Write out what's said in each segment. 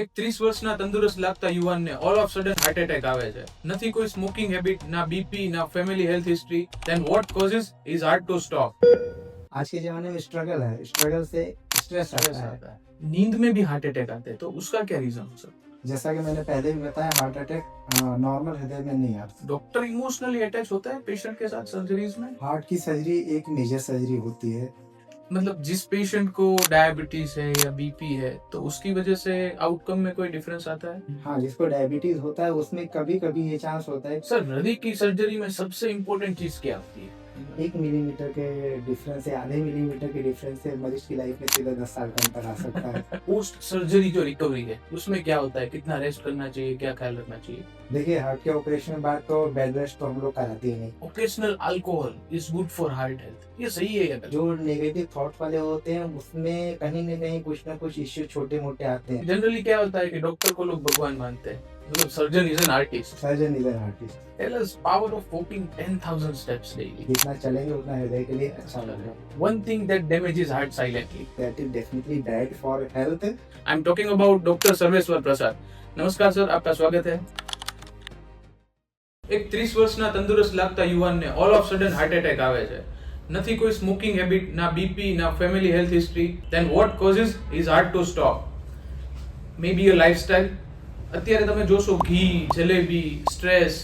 એક 30 વર્ષના તંદુરસ્ત લાગતા યુવાનને all of sudden heart attack આવે છે. નથી કોઈ સ્મોકિંગ હેબિટ, ના બીપી, ના family health history. Then what causes is hard to stop. आज के ज़माने में स्ट्रगल है, स्ट्रगल से स्ट्रेस आता है। आता है. नींद में भी हार्ट अटैक आते हैं, तो उसका क्या रीजन हो सकता है? जैसा कि मैंने पहले भी बताया, हार्ट अटैक नॉर्मल हृदय में नहीं आता। डॉक्टर इमोशनली अटैच होता है पेशेंट के साथ सर्जरीज में. हार्ट की सर्जरी एक मेजर सर्जरी होती है। मतलब जिस पेशेंट को डायबिटीज है या बीपी है, तो उसकी वजह से आउटकम में कोई डिफरेंस आता है? हाँ, जिसको डायबिटीज होता है उसमें कभी कभी ये चांस होता है सर, हृदय की सर्जरी में सबसे इम्पोर्टेंट चीज क्या होती है? 1 मिलीमीटर के डिफरेंस से, आधे मिलीमीटर के डिफरेंस से मरीज की लाइफ में सीधा 10 साल का अंतर आ सकता है। पोस्ट सर्जरी जो रिकवरी है, उसमें क्या होता है? कितना रेस्ट करना चाहिए, क्या ख्याल रखना चाहिए? देखिए, हार्ट के ऑपरेशन के बाद तो बेड रेस्ट तो हम लोग कराते ही नहीं। Occasional alcohol is good for heart health, ये सही है या गलत? जो नेगेटिव थॉट वाले होते हैं उसमें कहीं न कहीं कुछ ना कुछ इश्यू छोटे मोटे आते हैं। जनरली क्या होता है कि डॉक्टर को लोग भगवान मानते हैं, मतलब surgeon is an artist. Surgeon is an artist. Tell us power of walking 10,000 steps daily. जितना चलेंगे उतना हृदय के लिए अच्छा लगेगा। One thing that damages heart silently. That is definitely bad for health. I'm talking about doctor Sarveshwar Prasad. नमस्कार sir, आपका स्वागत है. એક 30 વર્ષના તંદુરસ્ત લાગતા યુવાનને all of sudden heart attack આવે છે. નથી કોઈ સ્મોકિંગ હેબિટ, ના બીપી, ના family health history. Then what causes is hard to stop. Maybe a lifestyle. અત્યારે તમે જોશો ઘી, jalebi, stress,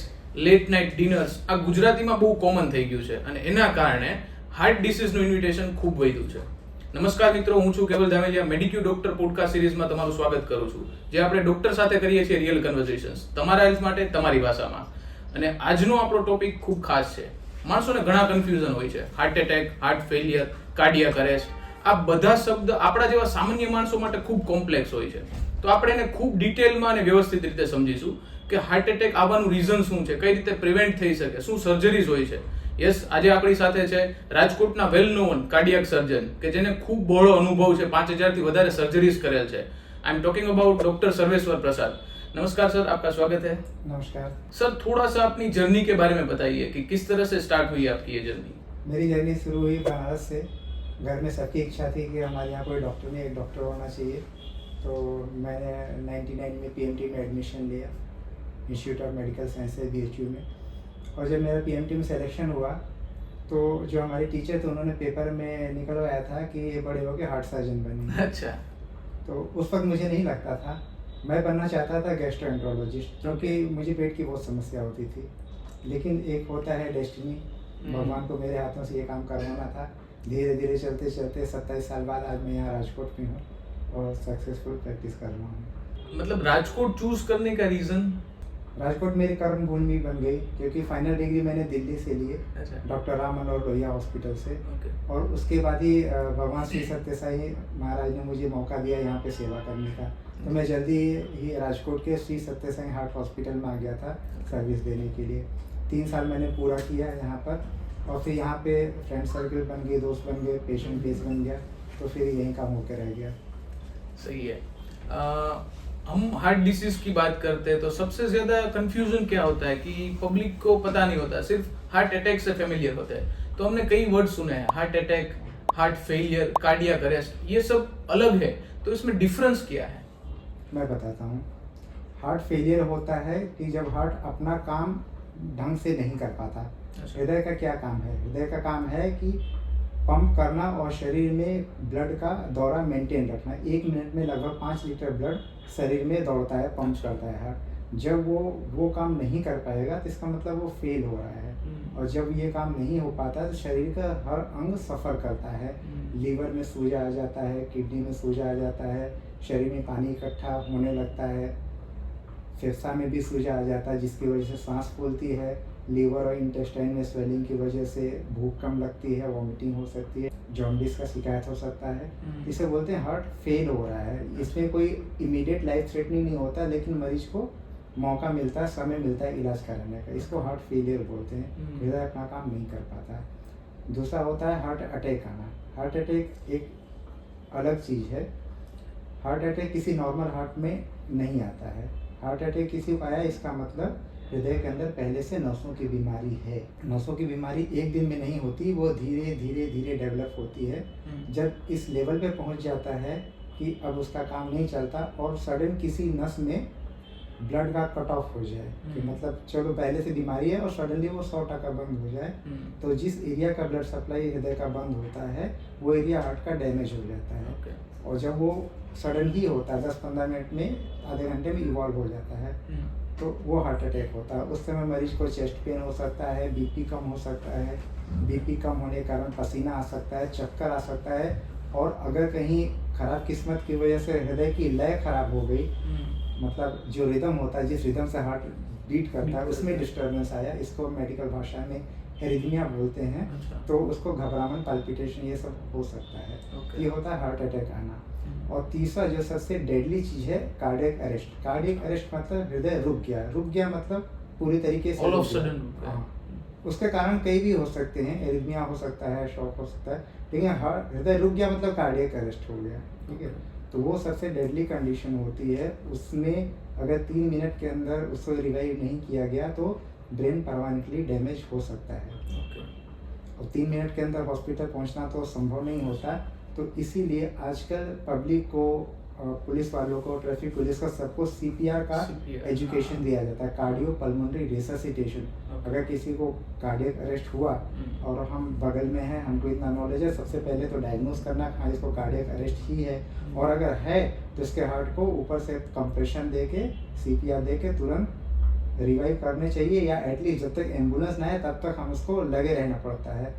late night Diners આ ગુજરાતીમાં બહુ કોમન થઈ ગયું છે અને એના કારણે હાર્ટ ડિસીઝનું ઇન્વિટેશન ખૂબ વધ્યું છે. નમસ્કાર મિત્રો, હું છું કેવલ ધામેલિયા. મેડિક્યુ ડોક્ટર પોડકાસ્ટ સિરીઝમાં તમારું સ્વાગત કરું છું, જે આપણે ડોક્ટર સાથે કરીએ છીએ રિયલ કન્વર્સેશન્સ, તમારા હેલ્થ માટે તમારી ભાષામાં. અને આજનો આપણો ટોપિક ખૂબ ખાસ છે. માણસોને ઘણા કન્ફ્યુઝન હોય છે. Heart attack, heart failure, cardiac arrest, આ બધા શબ્દ આપણા જેવા સામાન્ય માણસો માટે ખૂબ કોમ્પ્લેક્સ હોય છે. તો આપણે એને ખૂબ ડિટેલમાં અને વ્યવસ્થિત રીતે સમજીશું કે હાર્ટ એટેક આવવાનું રીઝન શું છે, કઈ રીતે પ્રિવેન્ટ થઈ શકે, શું સર્જરીઝ હોય છે. યસ, આજે આપણી સાથે છે રાજકોટના વેલ નોન કાર્ડિયાક સર્જન કે જેને ખૂબ બહોળો અનુભવ છે, 5,000 થી વધારે सर्जरीज करेल છે. I am talking about doctor Sarveshwar Prasad. नमस्कार सर, आपका स्वागत है. नमस्कार सर, थोड़ा सा अपनी जर्नी के बारे में बताइए कि किस तरह से स्टार्ट हुई आपकी ये जर्नी. मेरी जर्नी शुरू हुई बनारस से। घर में सबकी इच्छा थी कि हमारे यहाँ कोई डॉक्टर नहीं, एक डॉक्टर होना चाहिए। तो मैंने 99 में पीएमटी में एडमिशन लिया, institute of medical sciences BHU में। और जब मेरा पीएमटी में सिलेक्शन हुआ तो जो हमारे टीचर थे उन्होंने पेपर में निकलवाया था कि ये बड़े होकर हार्ट सर्जन बनेंगे। अच्छा. तो उस वक्त मुझे नहीं लगता था। मैं बनना चाहता था गैस्ट्रोएंट्रोलॉजिस्ट, क्योंकि मुझे पेट की बहुत समस्या होती थी। लेकिन एक होता है डेस्टिनी, भगवान को मेरे हाथों से ये काम करवाना था। धीरे धीरे चलते चलते 27 साल बाद आज मैं यहाँ राजकोट में हूँ और सक्सेसफुल प्रैक्टिस कर रहा हूँ। मतलब राजकोट चूज करने का रीजन? राजकोट मेरी कर्म भूमि बन गई, क्योंकि फाइनल डिग्री मैंने दिल्ली से लिए, अच्छा. डॉक्टर राम मनोहर लोहिया हॉस्पिटल से। ओके. और उसके बाद ही भगवान श्री सत्य साई महाराज ने मुझे मौका दिया यहाँ पे सेवा करने का। तो मैं जल्दी ही राजकोट के श्री सत्य साई हार्ट हॉस्पिटल में आ गया था सर्विस देने के लिए। 3 साल मैंने पूरा किया यहाँ पर, और फिर यहाँ पे फ्रेंड सर्कल बन गए, दोस्त बन गए, पेशेंट बेस बन गया, तो फिर यही काम होकर रह गया। सही है. हम हार्ट डिसीज की बात करते हैं तो सबसे ज्यादा कंफ्यूजन क्या होता है कि पब्लिक को पता नहीं होता, सिर्फ हार्ट अटैक से फेमिलियर होते हैं. तो हमने कई वर्ड सुने हैं, heart attack, heart failure, cardiac arrest, ये सब अलग है, तो इसमें डिफरेंस क्या है? मैं बताता हूँ। हार्ट फेलियर होता है कि जब हार्ट अपना काम ढंग से नहीं कर पाता। अच्छा. हृदय का क्या काम है? हृदय का काम है कि पंप करना और शरीर में ब्लड का दौरा मेंटेन रखना। 1 मिनट में लगभग 5 लीटर ब्लड शरीर में दौड़ता है, पंप करता है हार्ट। जब वो काम नहीं कर पाएगा तो इसका मतलब वो फेल हो रहा है। और जब ये काम नहीं हो पाता तो शरीर का हर अंग सफ़र करता है। लीवर में सूजा आ जाता है, किडनी में सूजा आ जाता है, शरीर में पानी इकट्ठा होने लगता है, फेफड़ा में भी सूजा आ जाता है, जिसकी वजह से सांस फूलती है। लीवर और इंटेस्टाइन में स्वेलिंग की वजह से भूख कम लगती है, वॉमिटिंग हो सकती है, जॉन्डिस का शिकायत हो सकता है। इसे बोलते हैं हार्ट फेल हो रहा है। इसमें कोई इमीडिएट लाइफ थ्रेटनिंग नहीं होता, लेकिन मरीज को मौका मिलता है, समय मिलता है इलाज कराने का। इसको हार्ट फेलियर बोलते हैं। हृदय अपना काम नहीं कर पाता। दूसरा होता है हार्ट अटैक आना। हार्ट अटैक एक अलग चीज़ है। हार्ट अटैक किसी नॉर्मल हार्ट में नहीं आता है। हार्ट अटैक किसी को आया, इसका मतलब हृदय के अंदर पहले से नसों की बीमारी है। नसों की बीमारी एक दिन में नहीं होती, वो धीरे धीरे धीरे डेवलप होती है। जब इस लेवल पे पहुंच जाता है कि अब उसका काम नहीं चलता और सडन किसी नस में ब्लड का कट ऑफ हो जाए कि मतलब चलो पहले से बीमारी है और सडनली वो 100% बंद हो जाए, तो जिस एरिया का ब्लड सप्लाई हृदय का बंद होता है वो एरिया हार्ट का डैमेज हो जाता है। और जब वो सडन ही होता है 10-15 मिनट में, आधे घंटे में इवॉल्व हो जाता है, तो वो हार्ट अटैक होता है। उस समय मरीज को चेस्ट पेन हो सकता है, बीपी कम हो सकता है, बीपी कम होने के कारण पसीना आ सकता है, चक्कर आ सकता है, और अगर कहीं खराब किस्मत की वजह से हृदय की लय खराब हो गई, मतलब जो रिदम होता है, जिस रिदम से हार्ट बीट करता है उसमें डिस्टर्बेंस आया, इसको मेडिकल भाषा में एरिथमिया बोलते हैं। तो उसको घबराहट, पाल्पिटेशन ये सब हो सकता है। ये होता है हार्ट अटैक आना। और तीसरा जो सबसे डेडली चीज है कार्डियक अरेस्ट। कार्डियक अरेस्ट मतलब हृदय रुक गया मतलब पूरी तरीके से ऑल ऑफ सडन। हाँ, उसके कारण कई भी हो सकते हैं, एरिथमिया हो सकता है, शॉक हो सकता है, लेकिन हृदय रुक गया मतलब कार्डियक अरेस्ट हो गया। ठीक है, तो वो सबसे डेडली कंडीशन होती है। उसमें अगर 3 मिनट के अंदर उसको रिवाइव नहीं किया गया तो ब्रेन परमानेंटली डैमेज हो सकता है। और 3 मिनट के अंदर हॉस्पिटल पहुंचना तो संभव नहीं होता। तो इसीलिए आजकल पब्लिक को, पुलिस वालों को, ट्रैफिक पुलिस का, सबको सीपीआर का एजुकेशन दिया जाता है, कार्डियो पल्मोनरी रिससिटेशन। अगर किसी को कार्डियक अरेस्ट हुआ और हम बगल में हैं, हमको इतना नॉलेज है, सबसे पहले तो डायग्नोज करना हाँ इसको कार्डियक अरेस्ट ही है, और अगर है तो इसके हार्ट को ऊपर से कंप्रेशन दे के, सीपीआर दे के तुरंत रिवाइव करने चाहिए, या एटलीस्ट जब तक एम्बुलेंस ना आए तब तक हम उसको लगे रहना पड़ता है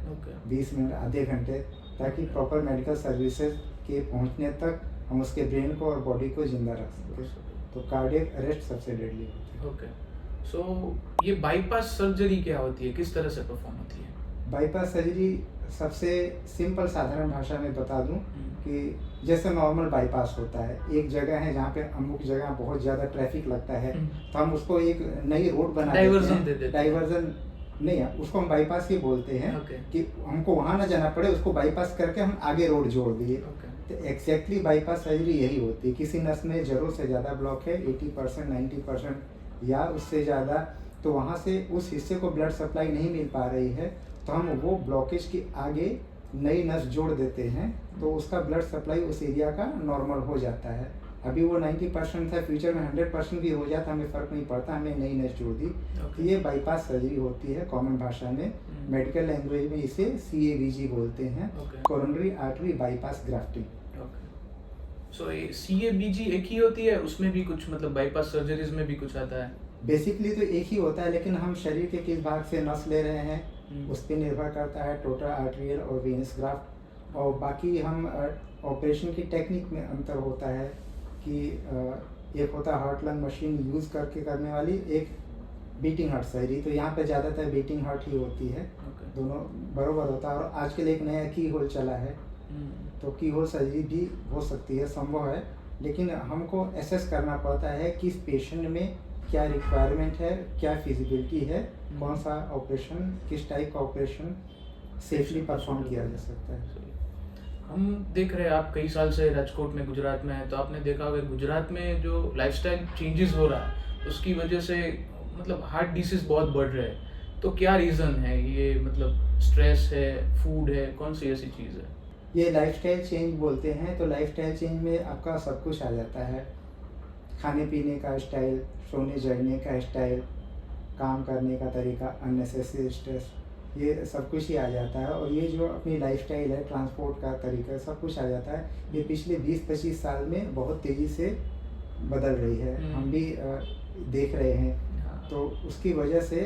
20 मिनट, आधे घंटे, ताकि प्रॉपर मेडिकल सर्विसेज के पहुंचने तक हम उसके ब्रेन को और बॉडी को जिंदा रख सकें। तो कार्डियक अरेस्ट सबसे डेडली होता है। ओके, सो ये बाईपास सर्जरी क्या होती है, किस तरह से परफॉर्म होती है? बाईपास सर्जरी सबसे सिंपल साधारण भाषा में बता दूं कि जैसे नॉर्मल बाईपास होता है, एक जगह है जहाँ पे अमुक जगह बहुत ज़्यादा ट्रैफिक लगता है, तो हम उसको एक नई रोड बना डाइवर्जन दे देते हैं। डाइवर्जन नहीं है, उसको हम बाईपास ही बोलते हैं। कि हमको वहाँ ना जाना पड़े, उसको बाईपास करके हम आगे रोड जोड़ दिए। तो एग्जैक्टली बाईपास सर्जरी यही होती है। किसी नस में जरूरत से ज़्यादा ब्लॉक है, 80%, 90% या उससे ज़्यादा, तो वहाँ से उस हिस्से को ब्लड सप्लाई नहीं मिल पा रही है, तो हम वो ब्लॉकेज के आगे नई नस जोड़ देते हैं, तो उसका ब्लड सप्लाई उस एरिया का नॉर्मल हो जाता है। अभी वो 90% था, फ्यूचर में 100% भी हो जाता, हमें फ़र्क नहीं पड़ता, हमें नई नस जोड़ दी। तो ये बाईपास सर्जरी होती है कॉमन भाषा में। मेडिकल लैंग्वेज में इसे CABG बोलते हैं, कोरोनरी आर्टरी बाईपास ग्राफ्टिंग। सो CABG एक ही होती है, उसमें भी कुछ मतलब बाईपास सर्जरीज में भी कुछ आता है? बेसिकली तो एक ही होता है, लेकिन हम शरीर के किस भाग से नस ले रहे हैं उस पर निर्भर करता है, टोटल आर्टेरियल और वेनस ग्राफ्ट। और बाकी हम ऑपरेशन की टेक्निक में अंतर होता है कि एक होता है हार्ट लंग मशीन यूज़ करके करने वाली, एक बीटिंग हार्ट सर्जरी। तो यहाँ पे ज़्यादातर बीटिंग हार्ट ही होती है। दोनों बरोबर होता है। और आजकल एक नया की होल चला है, तो की होल सर्जरी भी हो सकती है, संभव है, लेकिन हमको एसेस करना पड़ता है कि इस पेशेंट में क्या रिक्वायरमेंट है, क्या फिजिबिलिटी है, कौन सा ऑपरेशन, किस टाइप का ऑपरेशन सेफली परफॉर्म किया जा सकता है। हम देख रहे हैं, आप कई साल से राजकोट में, गुजरात में हैं, तो आपने देखा होगा गुजरात में जो लाइफस्टाइल चेंजेस हो रहा है उसकी वजह से मतलब हार्ट डिसीज बहुत बढ़ रहे हैं। तो क्या रीज़न है ये? मतलब स्ट्रेस है, फूड है, कौन सी ऐसी चीज़ है? ये लाइफस्टाइल चेंज बोलते हैं। तो लाइफस्टाइल चेंज में आपका सब कुछ आ जाता है, खाने पीने का स्टाइल, सोने जगने का स्टाइल, काम करने का तरीका, अननेसेसरी स्ट्रेस, ये सब कुछ ही आ जाता है। और ये जो अपनी लाइफस्टाइल है, ट्रांसपोर्ट का तरीका, सब कुछ आ जाता है। ये पिछले 20-25 साल में बहुत तेज़ी से बदल रही है, हम भी देख रहे हैं। तो उसकी वजह से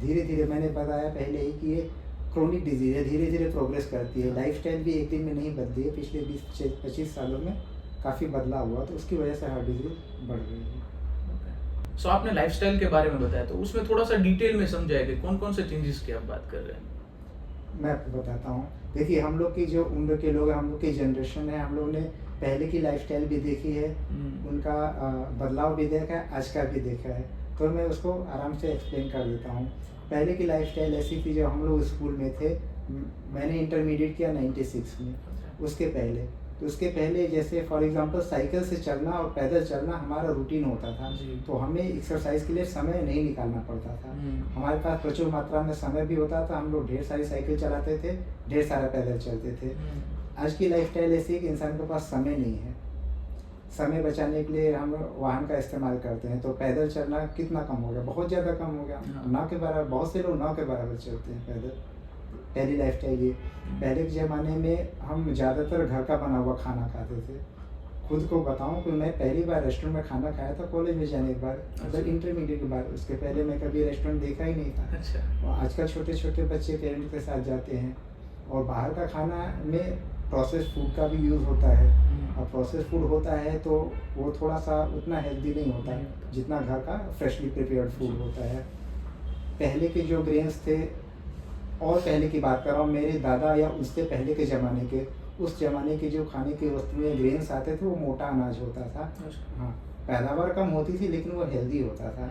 धीरे धीरे, मैंने बताया पहले ही कि ये क्रोनिक डिजीज़ है, धीरे धीरे प्रोग्रेस करती है। लाइफस्टाइल भी एक दिन में नहीं बदली है, पिछले 20-25 सालों में काफ़ी बदलाव हुआ, तो उसकी वजह से हार्ट डिजीज बढ़ रही है। सो आपने लाइफस्टाइल के बारे में बताया, तो उसमें थोड़ा सा डिटेल में समझाएंगे कौन कौन से चेंजेस की आप बात कर रहे हैं? मैं आपको बताता हूँ। देखिए, हम लोग की जो उम्र के लोग हैं, हम लोग की जनरेशन है, हम लोग ने पहले की लाइफस्टाइल भी देखी है, उनका बदलाव भी देखा है, आज का भी देखा है। तो मैं उसको आराम से एक्सप्लेन कर देता हूँ। पहले की लाइफस्टाइल ऐसी थी, जब हम लोग स्कूल में थे, मैंने इंटरमीडिएट किया 96 में, उसके पहले जैसे फॉर एग्जांपल साइकिल से चलना और पैदल चलना हमारा रूटीन होता था। तो हमें एक्सरसाइज के लिए समय नहीं निकालना पड़ता था, हमारे पास प्रचुर मात्रा में समय भी होता था, हम लोग ढेर सारी साइकिल चलाते थे, ढेर सारा पैदल चलते थे। आज की लाइफस्टाइल ऐसी है कि इंसान के पास समय नहीं है, समय बचाने के लिए हम वाहन का इस्तेमाल करते हैं, तो पैदल चलना कितना कम हो गया, बहुत ज़्यादा कम हो गया। हाँ। ना के बराबर, बहुत से लोग ना के बराबर चलते हैं पैदल। पहली लाइफस्टाइल ये। पहले के ज़माने में हम ज़्यादातर घर का बना हुआ खाना खाते थे। खुद को बताऊं कि मैं पहली बार रेस्टोरेंट में खाना खाया था कॉलेज में जाने के बाद, मतलब इंटरमीडिएट के बाद। उसके पहले मैं कभी रेस्टोरेंट देखा ही नहीं था। अच्छा। और आजकल छोटे छोटे बच्चे पेरेंट्स के साथ जाते हैं, और बाहर का खाना में प्रोसेस फूड का भी यूज़ होता है। और प्रोसेस फूड होता है तो वो थोड़ा सा उतना हेल्दी नहीं होता है जितना घर का फ्रेशली प्रिपेयर्ड फूड होता है। पहले के जो ग्रेन्स थे, और पहले की बात कर रहा हूँ, मेरे दादा या उससे पहले के ज़माने के, उस ज़माने के जो खाने की वस्तुएं ग्रेन्स आते थे वो मोटा अनाज होता था। हाँ, पैदावार कम होती थी लेकिन वो हेल्दी होता था।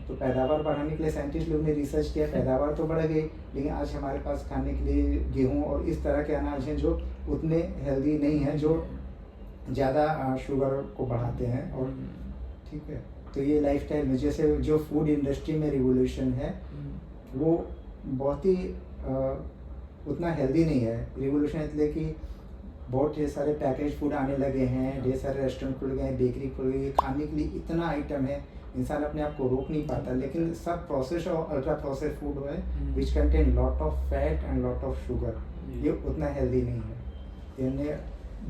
तो पैदावार बढ़ाने के लिए साइंटिस्ट लोग ने रिसर्च किया, पैदावार तो बढ़ गई, लेकिन आज हमारे पास खाने के लिए गेहूँ और इस तरह के अनाज हैं जो उतने हेल्दी नहीं हैं, जो ज़्यादा शुगर को बढ़ाते हैं। और ठीक है, तो ये लाइफस्टाइल में जैसे जो फूड इंडस्ट्री में रिवोल्यूशन है वो बहुत ही उतना हेल्दी नहीं है। रिवोल्यूशन इसलिए कि बहुत ढेर सारे पैकेज फूड आने लगे हैं, ढेर सारे रेस्टोरेंट खुल गए हैं, बेकरी खुल गई है, खाने के लिए इतना आइटम है, इंसान अपने आप को रोक नहीं पाता। लेकिन सब प्रोसेस और अल्ट्रा प्रोसेस फूड है which contain lot of fat and lot of sugar, ये उतना हेल्दी नहीं है। ये हमने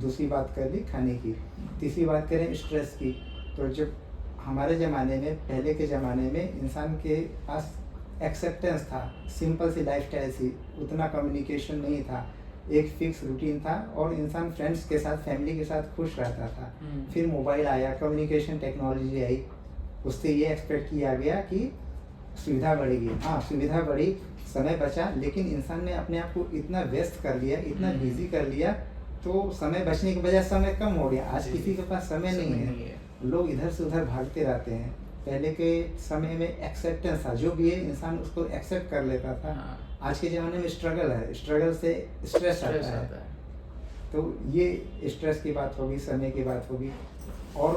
दूसरी बात कर ली खाने की। तीसरी बात करें स्ट्रेस की, तो जब हमारे ज़माने में, पहले के ज़माने में इंसान के पास एक्सेप्टेंस था, सिंपल सी लाइफस्टाइल थी, उतना कम्युनिकेशन नहीं था, एक फिक्स रूटीन था, और इंसान फ्रेंड्स के साथ, फैमिली के साथ खुश रहता था। फिर मोबाइल आया, कम्युनिकेशन टेक्नोलॉजी आई, उससे ये एक्सपेक्ट किया गया कि सुविधा बढ़ेगी। हाँ, सुविधा बढ़ी, समय बचा, लेकिन इंसान ने अपने आप को इतना व्यस्त कर लिया, इतना बिजी कर लिया, तो समय बचने के बजाय समय कम हो गया। आज किसी के पास समय नहीं है, लोग इधर से उधर भागते रहते हैं। पहले के समय में एक्सेप्टेंस था, जो भी है इंसान उसको एक्सेप्ट कर लेता था। आज के ज़माने में स्ट्रगल है, स्ट्रगल से स्ट्रेस आता है। तो ये स्ट्रेस की बात होगी, समय की बात होगी। और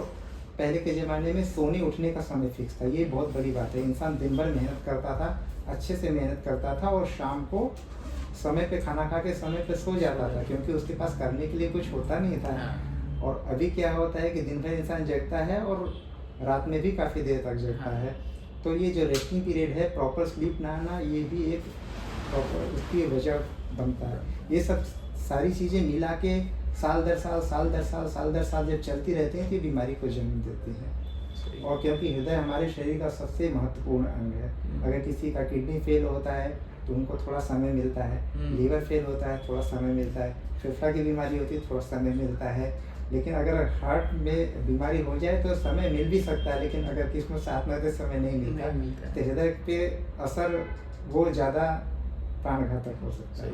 पहले के ज़माने में सोने उठने का समय फिक्स था, ये बहुत बड़ी बात है। इंसान दिन भर मेहनत करता था, अच्छे से मेहनत करता था, और शाम को समय पे खाना खा के समय पे सो जाता था, क्योंकि उसके पास करने के लिए कुछ होता नहीं था। और अभी क्या होता है कि दिन भर इंसान जगता है और रात में भी काफ़ी देर तक जगता है। तो ये जो रेस्टिंग पीरियड है, प्रॉपर स्लीप ना आना, ये भी एक प्रॉपर उसकी वजह बनता है। ये सब सारी चीज़ें मिला के साल दर साल जब चलती रहती हैं तो बीमारी को जन्म देती हैं। और क्योंकि हृदय हमारे शरीर का सबसे महत्वपूर्ण अंग है, अगर किसी का किडनी फेल होता है तो उनको थोड़ा समय मिलता है, लीवर फेल होता है थोड़ा समय मिलता है, फेफड़ा की बीमारी होती है थोड़ा समय मिलता है। लेकिन अगर हार्ट में बीमारी हो जाए तो समय मिल भी सकता है, लेकिन अगर किसी को साथ में तो समय नहीं मिलता तो हृदय पे असर वो ज़्यादा प्राणघातक हो सकता है।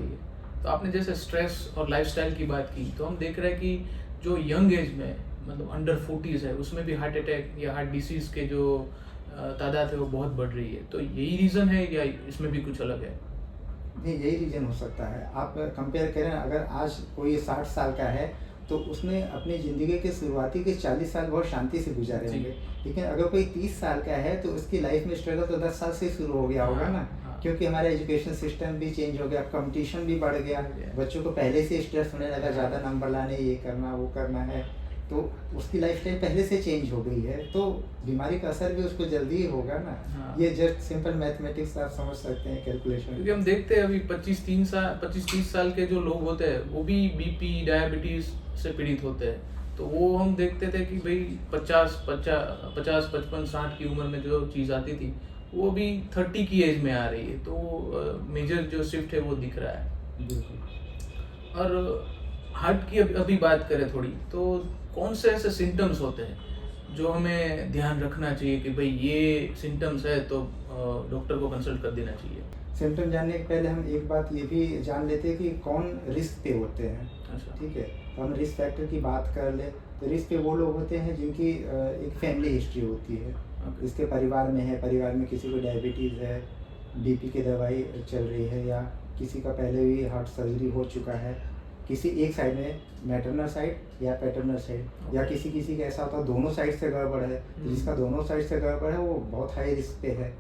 तो आपने जैसे स्ट्रेस और लाइफस्टाइल की बात की, तो हम देख रहे हैं कि जो यंग एज में, मतलब अंडर 40s है, उसमें भी हार्ट अटैक या हार्ट डिसीज के जो तादाद है वो बहुत बढ़ रही है। तो यही रीज़न है या इसमें भी कुछ अलग है? नहीं, यही रीज़न हो सकता है। आप कंपेयर करें, अगर आज कोई 60 साल का है तो उसने अपनी ज़िंदगी के शुरुआती के 40 साल बहुत शांति से गुजारे होंगे, लेकिन अगर कोई 30 साल का है तो उसकी लाइफ में स्ट्रगल तो 10 साल से शुरू हो गया होगा ना। क्योंकि हमारा एजुकेशन सिस्टम भी चेंज हो गया, कंपटीशन भी बढ़ गया, बच्चों को पहले से स्ट्रेस होने लगा, ज़्यादा नंबर लाने, ये करना वो करना है, तो उसकी लाइफस्टाइल पहले से चेंज हो गई है, तो बीमारी का असर भी उसको जल्दी ही होगा ना। ये जस्ट सिंपल मैथमेटिक्स आप समझ सकते हैं, कैलकुलेशन। क्योंकि हम देखते हैं अभी 25-30 साल के जो लोग होते हैं वो भी बीपी, डायबिटीज से पीड़ित होते हैं। तो वो हम देखते थे कि भाई 50, 55, 60 की उम्र में जो चीज़ आती थी वो भी 30 की एज में आ रही है। तो मेजर जो शिफ्ट है वो दिख रहा है। और हार्ट की अभी बात करें थोड़ी, तो कौन से ऐसे सिम्टम्स होते हैं जो हमें ध्यान रखना चाहिए कि भाई ये सिम्टम्स है तो डॉक्टर को कंसल्ट कर देना चाहिए? सिम्टम जानने के पहले हम एक बात ये भी जान लेते हैं कि कौन रिस्क पे होते हैं। अच्छा, ठीक है, तो हम रिस्क फैक्टर की बात कर ले तो रिस्क पे वो लोग होते हैं जिनकी एक फैमिली हिस्ट्री होती है। इसके परिवार में है, परिवार में किसी को डायबिटीज़ है, बीपी की दवाई चल रही है, या किसी का पहले भी हार्ट सर्जरी हो चुका है, किसी एक साइड में मैटरनल साइड या पैटर्नल साइड, या किसी का ऐसा होता है दोनों साइड से गड़बड़ है, तो जिसका दोनों साइड से गड़बड़ है वो बहुत हाई रिस्क पे है।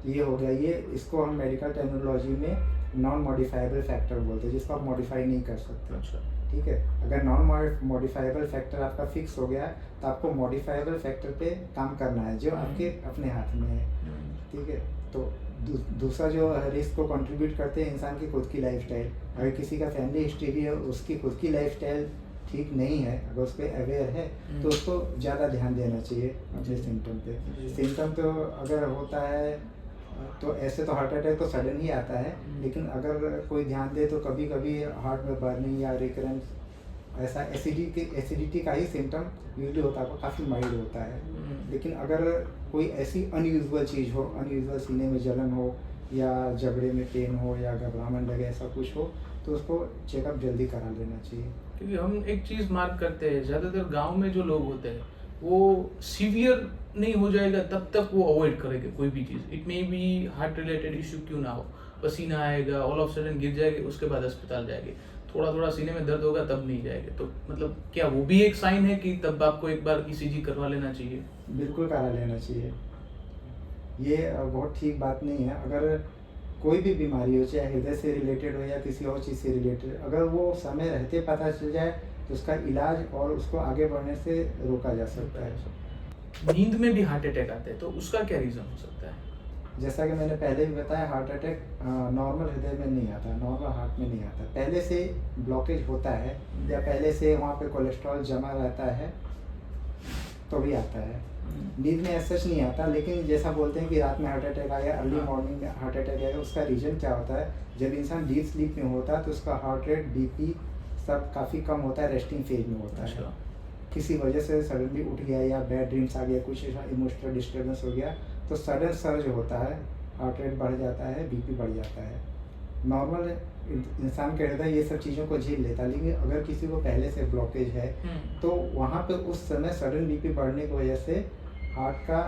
ये हो गया, ये इसको हम मेडिकल टर्मिनोलॉजी में नॉन मॉडिफाइबल फैक्टर बोलते हैं, जिसको आप मॉडिफाई नहीं कर सकते। अच्छा। ठीक है। अगर नॉन मॉडिफाइबल फैक्टर आपका फिक्स हो गया तो आपको मॉडिफाइबल फैक्टर पे काम करना है जो आपके अपने हाथ में है, ठीक है। तो दूसरा जो रिस्क को कंट्रीब्यूट करते हैं इंसान की खुद की लाइफस्टाइल। अगर किसी का फैमिली हिस्ट्री भी है, उसकी खुद की लाइफस्टाइल ठीक नहीं है, अगर उस पर अवेयर है तो उसको ज़्यादा ध्यान देना चाहिए अपने सिम्टम पे। सिम्टम तो अगर होता है तो ऐसे तो हार्ट अटैक तो सडन ही आता है, लेकिन अगर कोई ध्यान दे तो कभी कभी हार्ट में बर्निंग या रिकरेंस, ऐसा एसिडिटी का ही सिम्टम यूजली होता है, काफ़ी माइल्ड होता है। लेकिन अगर कोई ऐसी अनयूजुअल चीज़ हो, अनयूजुअल सीने में जलन हो या जबड़े में पेन हो या घबराहट लगे, ऐसा कुछ हो तो उसको चेकअप जल्दी करा लेना चाहिए। क्योंकि हम एक चीज़ मार्क करते हैं, ज़्यादातर गांव में जो लोग होते हैं वो सीवियर नहीं हो जाएगा तब तक वो अवॉइड करेंगे कोई भी चीज़। It may be heart related issue क्यों ना हो, पसीना आएगा, ऑल ऑफ सडन गिर जाएंगे, उसके बाद अस्पताल जाएंगे, थोड़ा थोड़ा सीने में दर्द होगा तब नहीं जाएंगे। तो मतलब क्या वो भी एक साइन है कि तब आपको एक बार ईसीजी करवा लेना चाहिए? बिल्कुल करा लेना चाहिए, ये बहुत ठीक बात नहीं है। अगर कोई भी बीमारी हो, चाहे हृदय से रिलेटेड हो या किसी और चीज़ से रिलेटेड, अगर वो समय रहते पता चल जाए तो उसका इलाज और उसको आगे बढ़ने से रोका जा सकता है। नींद में भी हार्ट अटैक आते हैं तो उसका क्या रीज़न हो सकता है? जैसा कि मैंने पहले भी बताया, हार्ट अटैक नॉर्मल हृदय में नहीं आता, नॉर्मल हार्ट में नहीं आता। पहले से ब्लॉकेज होता है या पहले से वहाँ पे कोलेस्ट्रॉल जमा रहता है तो भी आता है। नींद में ऐसा नहीं आता, लेकिन जैसा बोलते हैं कि रात में हार्ट अटैक आ गया, अर्ली मॉर्निंग में हार्ट अटैक आ गया, उसका रीज़न क्या होता है? जब इंसान डीप स्लीप में होता है तो उसका हार्ट रेट, बीपी सब काफ़ी कम होता है, रेस्टिंग फेज में होता है। किसी वजह से सडनली उठ गया या बैड ड्रीम्स आ गया, कुछ इमोशनल डिस्टर्बेंस हो गया तो सडन सर्ज होता है, हार्ट रेट बढ़ जाता है, बीपी बढ़ जाता है। नॉर्मल इंसान के हृदय ये सब चीज़ों को झेल लेता है, लेकिन अगर किसी को पहले से ब्लॉकेज है तो वहाँ पे उस समय सडन बीपी बढ़ने की वजह से हार्ट का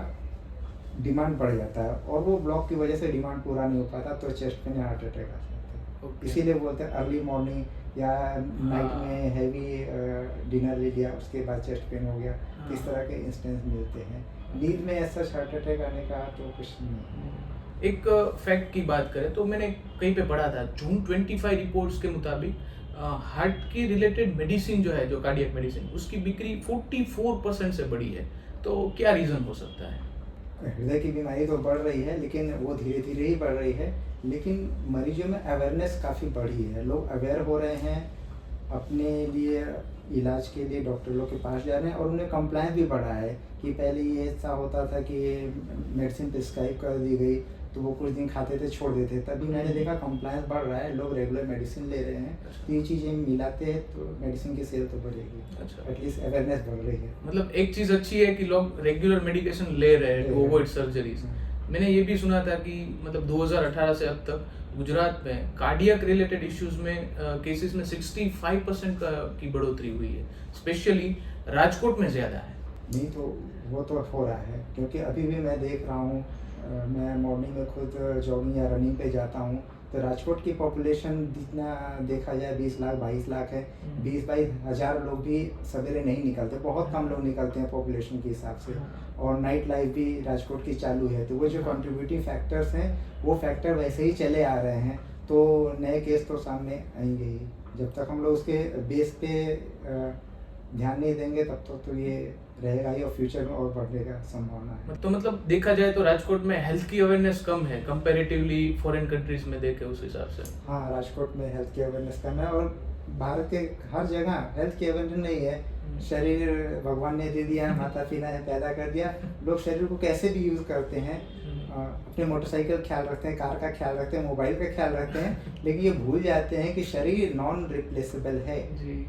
डिमांड बढ़ जाता है और वो ब्लॉक की वजह से डिमांड पूरा नहीं हो पाता तो चेस्ट पेन या हार्ट अटैक आ जाता है। इसीलिए बोलते हैं अर्ली मॉर्निंग या नाइट में हैवी डिनर ले लिया उसके बाद चेस्ट पेन हो गया, इस तरह के इंस्टेंस मिलते हैं। नींद में ऐसा हार्ट अटैक आने का तो कुछ नहीं। एक फैक्ट की बात करें तो मैंने कहीं पे पढ़ा था, जून 25 रिपोर्ट्स के मुताबिक हार्ट की रिलेटेड मेडिसिन जो है, जो कार्डियक मेडिसिन, उसकी बिक्री 44% से बढ़ी है। तो क्या रीज़न हो सकता है? हृदय की बीमारी तो बढ़ रही है लेकिन वो धीरे धीरे ही बढ़ रही है, लेकिन मरीजों में अवेयरनेस काफ़ी बढ़ी है। लोग अवेयर हो रहे हैं, अपने लिए इलाज के लिए डॉक्टर लोग के पास जा रहे हैं और उन्हें कंप्लायंस भी बढ़ा है कि पहले ये ऐसा होता था कि मेडिसिन प्रिस्क्राइब कर दी गई तो वो कुछ दिन खाते थे छोड़ देते, तभी मैंने देखा कंप्लायंस बढ़ रहा है, लोग रेगुलर मेडिसिन ले रहे हैं। तो ये चीज़ें मिलाते हैं तो मेडिसिन की सेल तो बढ़ेगी। अच्छा, एटलीस्ट अवेयरनेस बढ़ रही है। मतलब एक चीज़ अच्छी है कि लोग रेगुलर मेडिकेशन ले रहे हैं टू अवॉइड सर्जरीज। मैंने ये भी सुना था कि मतलब 2018 से अब तक गुजरात में कार्डियक रिलेटेड इश्यूज में केसेस में 65% की बढ़ोतरी हुई है, स्पेशली राजकोट में ज़्यादा है। नहीं तो वो तो हो रहा है, क्योंकि अभी भी मैं देख रहा हूँ, मैं मॉर्निंग में खुद जॉगिंग या रनिंग पे जाता हूँ तो राजकोट की पॉपुलेशन जितना देखा जाए 20 लाख 22 लाख है, 20-22 हज़ार लोग भी सवेरे नहीं निकलते, बहुत कम लोग निकलते हैं पॉपुलेशन के हिसाब से। और नाइट लाइफ भी राजकोट की चालू है, तो वो जो कंट्रीब्यूटिंग फैक्टर्स हैं वो फैक्टर वैसे ही चले आ रहे हैं, तो नए केस तो सामने आएंगे ही। जब तक हम लोग उसके बेस पे ध्यान नहीं देंगे तब तक तो ये रहेगा ही और फ्यूचर में और बढ़ने का संभावना है। तो मतलब देखा जाए तो राजकोट में हेल्थ की अवेयरनेस कम है कंपैरेटिवली फॉरेन कंट्रीज में देखे उस हिसाब से। हाँ, राजकोट में हेल्थ की अवेयरनेस कम है और भारत के हर जगह हेल्थ की अवेयरनेस नहीं है। शरीर भगवान ने दे दिया, माता पिता ने पैदा कर दिया, लोग शरीर को कैसे भी यूज़ करते हैं, अपने मोटरसाइकिल का ख्याल रखते हैं, कार का ख्याल रखते हैं, मोबाइल का ख्याल रखते हैं, लेकिन ये भूल जाते हैं कि शरीर नॉन रिप्लेसेबल है।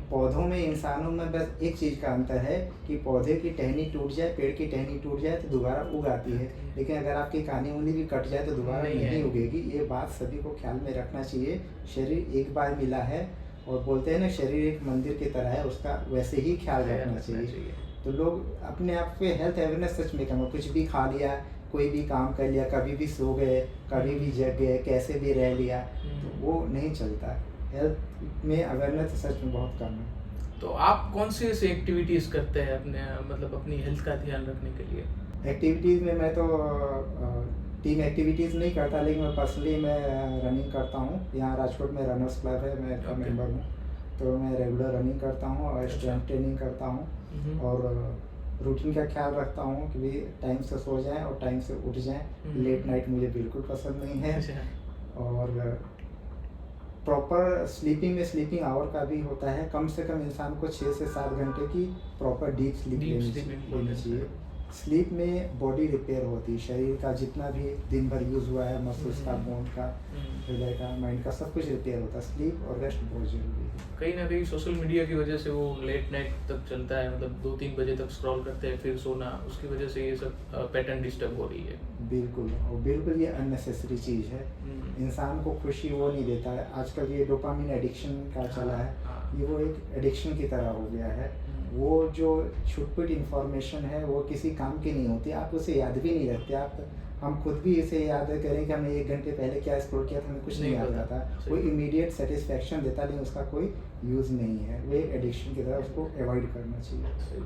पौधों में, इंसानों में बस एक चीज़ का अंतर है कि पौधे की टहनी टूट जाए, पेड़ की टहनी टूट जाए तो दोबारा उग आती है, लेकिन अगर आपकी कानी उंगली भी कट जाए तो दोबारा नहीं उगेगी। ये बात सभी को ख्याल में रखना चाहिए। शरीर एक बार मिला है और बोलते हैं ना, शरीर एक मंदिर की तरह है, उसका वैसे ही ख्याल रखना चाहिए। तो लोग अपने आप पे हेल्थ अवेयरनेस सच में कम, कुछ भी खा लिया, कोई भी काम कर लिया, कभी भी सो गए, कभी भी जग गए, कैसे भी रह लिया, तो वो नहीं चलता। हेल्थ में अवेयरनेस सच में बहुत कम है। तो आप कौन सी ऐसी एक्टिविटीज़ करते हैं अपने मतलब अपनी हेल्थ का ध्यान रखने के लिए? एक्टिविटीज़ में मैं तो टीम एक्टिविटीज़ नहीं करता, लेकिन मैं पर्सनली मैं रनिंग करता हूँ। यहाँ राजकोट में रनर्स क्लब है, मैं मेंबर हूँ, तो मैं रेगुलर रनिंग करता हूँ और स्ट्रेंथ ट्रेनिंग करता हूँ और रूटीन का ख्याल रखता हूँ कि भी टाइम से सो जाएं और टाइम से उठ जाएं। लेट नाइट मुझे बिल्कुल पसंद नहीं है। और प्रॉपर स्लीपिंग आवर का भी होता है, कम से कम इंसान को 6 से 7 घंटे की प्रॉपर डीप स्लीप लेनी चाहिए। स्लीप में बॉडी रिपेयर होती है, शरीर का जितना भी दिन भर यूज़ हुआ है, मसल्स का, बोन का, हृदय का, माइंड का, सब कुछ रिपेयर होता है। स्लीप और रेस्ट बहुत जरूरी है। कहीं ना कहीं सोशल मीडिया की वजह से वो लेट नाइट तक चलता है, मतलब 2-3 बजे तक स्क्रॉल करते हैं फिर सोना, उसकी वजह से ये सब पैटर्न डिस्टर्ब हो रही है। बिल्कुल, और बिल्कुल ये अननेसेसरी चीज़ है। इंसान को खुशी वो नहीं देता है। आजकल ये डोपामिन एडिक्शन का चला है, ये वो एक एडिक्शन की तरह हो गया है। वो जो छुटपुट इंफॉर्मेशन है वो किसी काम की नहीं होती, आप उसे याद भी नहीं रखते। आप हम खुद भी इसे याद करें कि हमने 1 घंटे पहले क्या स्क्रॉल किया था, हमें कुछ नहीं याद रहता। वो इमीडिएट सेटिस्फेक्शन देता, लेकिन उसका कोई यूज़ नहीं है। वो एक एडिक्शन की तरह, उसको अवॉइड करना चाहिए।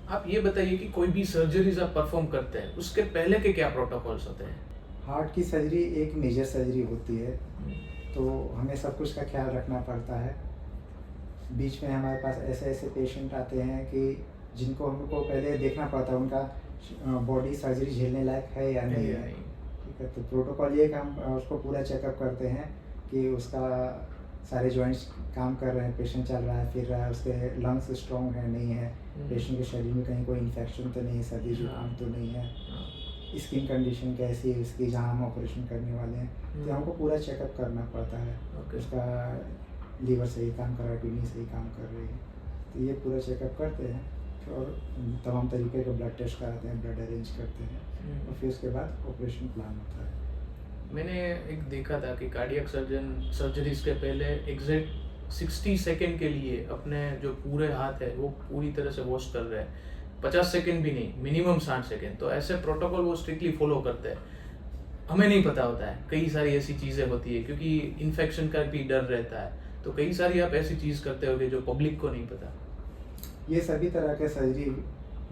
आप ये बताइए कि कोई भी सर्जरीज आप परफॉर्म करते हैं, उसके पहले के क्या प्रोटोकॉल्स होते हैं? हार्ट की सर्जरी एक मेजर सर्जरी होती है, तो हमें सब कुछ का ख्याल रखना पड़ता है। बीच में हमारे पास ऐसे पेशेंट आते हैं कि जिनको हमको पहले देखना पड़ता है उनका बॉडी सर्जरी झेलने लायक है या नहीं है। ठीक है, तो प्रोटोकॉल ये कि हम उसको पूरा चेकअप करते हैं कि उसका सारे जॉइंट्स काम कर रहे हैं, पेशेंट चल रहा है, फिर रहा है, उसके लंग्स स्ट्रॉन्ग है नहीं है, पेशेंट के शरीर में कहीं कोई इन्फेक्शन तो नहीं है, सर्दी जुकाम तो नहीं है, स्किन कंडीशन कैसी है इसकी जहाँ हम ऑपरेशन करने वाले हैं। तो हमको पूरा चेकअप करना पड़ता है। उसका लीवर सही काम कर रहा है, किडनी सही काम कर रही है, तो ये पूरा चेकअप करते हैं और तमाम तरीके के ब्लड टेस्ट कराते हैं, ब्लड अरेंज करते हैं और फिर उसके बाद ऑपरेशन प्लान होता है। मैंने एक देखा था कि कार्डियक सर्जन सर्जरीज के पहले एग्जैक्ट 60 सेकेंड के लिए अपने जो पूरे हाथ है वो पूरी तरह से वॉश कर रहे हैं। 50 सेकेंड भी नहीं, मिनिमम 60 सेकेंड। तो ऐसे प्रोटोकॉल वो स्ट्रिक्टली फॉलो करते हैं। हमें नहीं पता होता है, कई सारी ऐसी चीज़ें होती है क्योंकि इन्फेक्शन का भी डर रहता है, तो कई सारी आप ऐसी चीज़ करते होगे जो पब्लिक को नहीं पता। ये सभी तरह के सर्जरी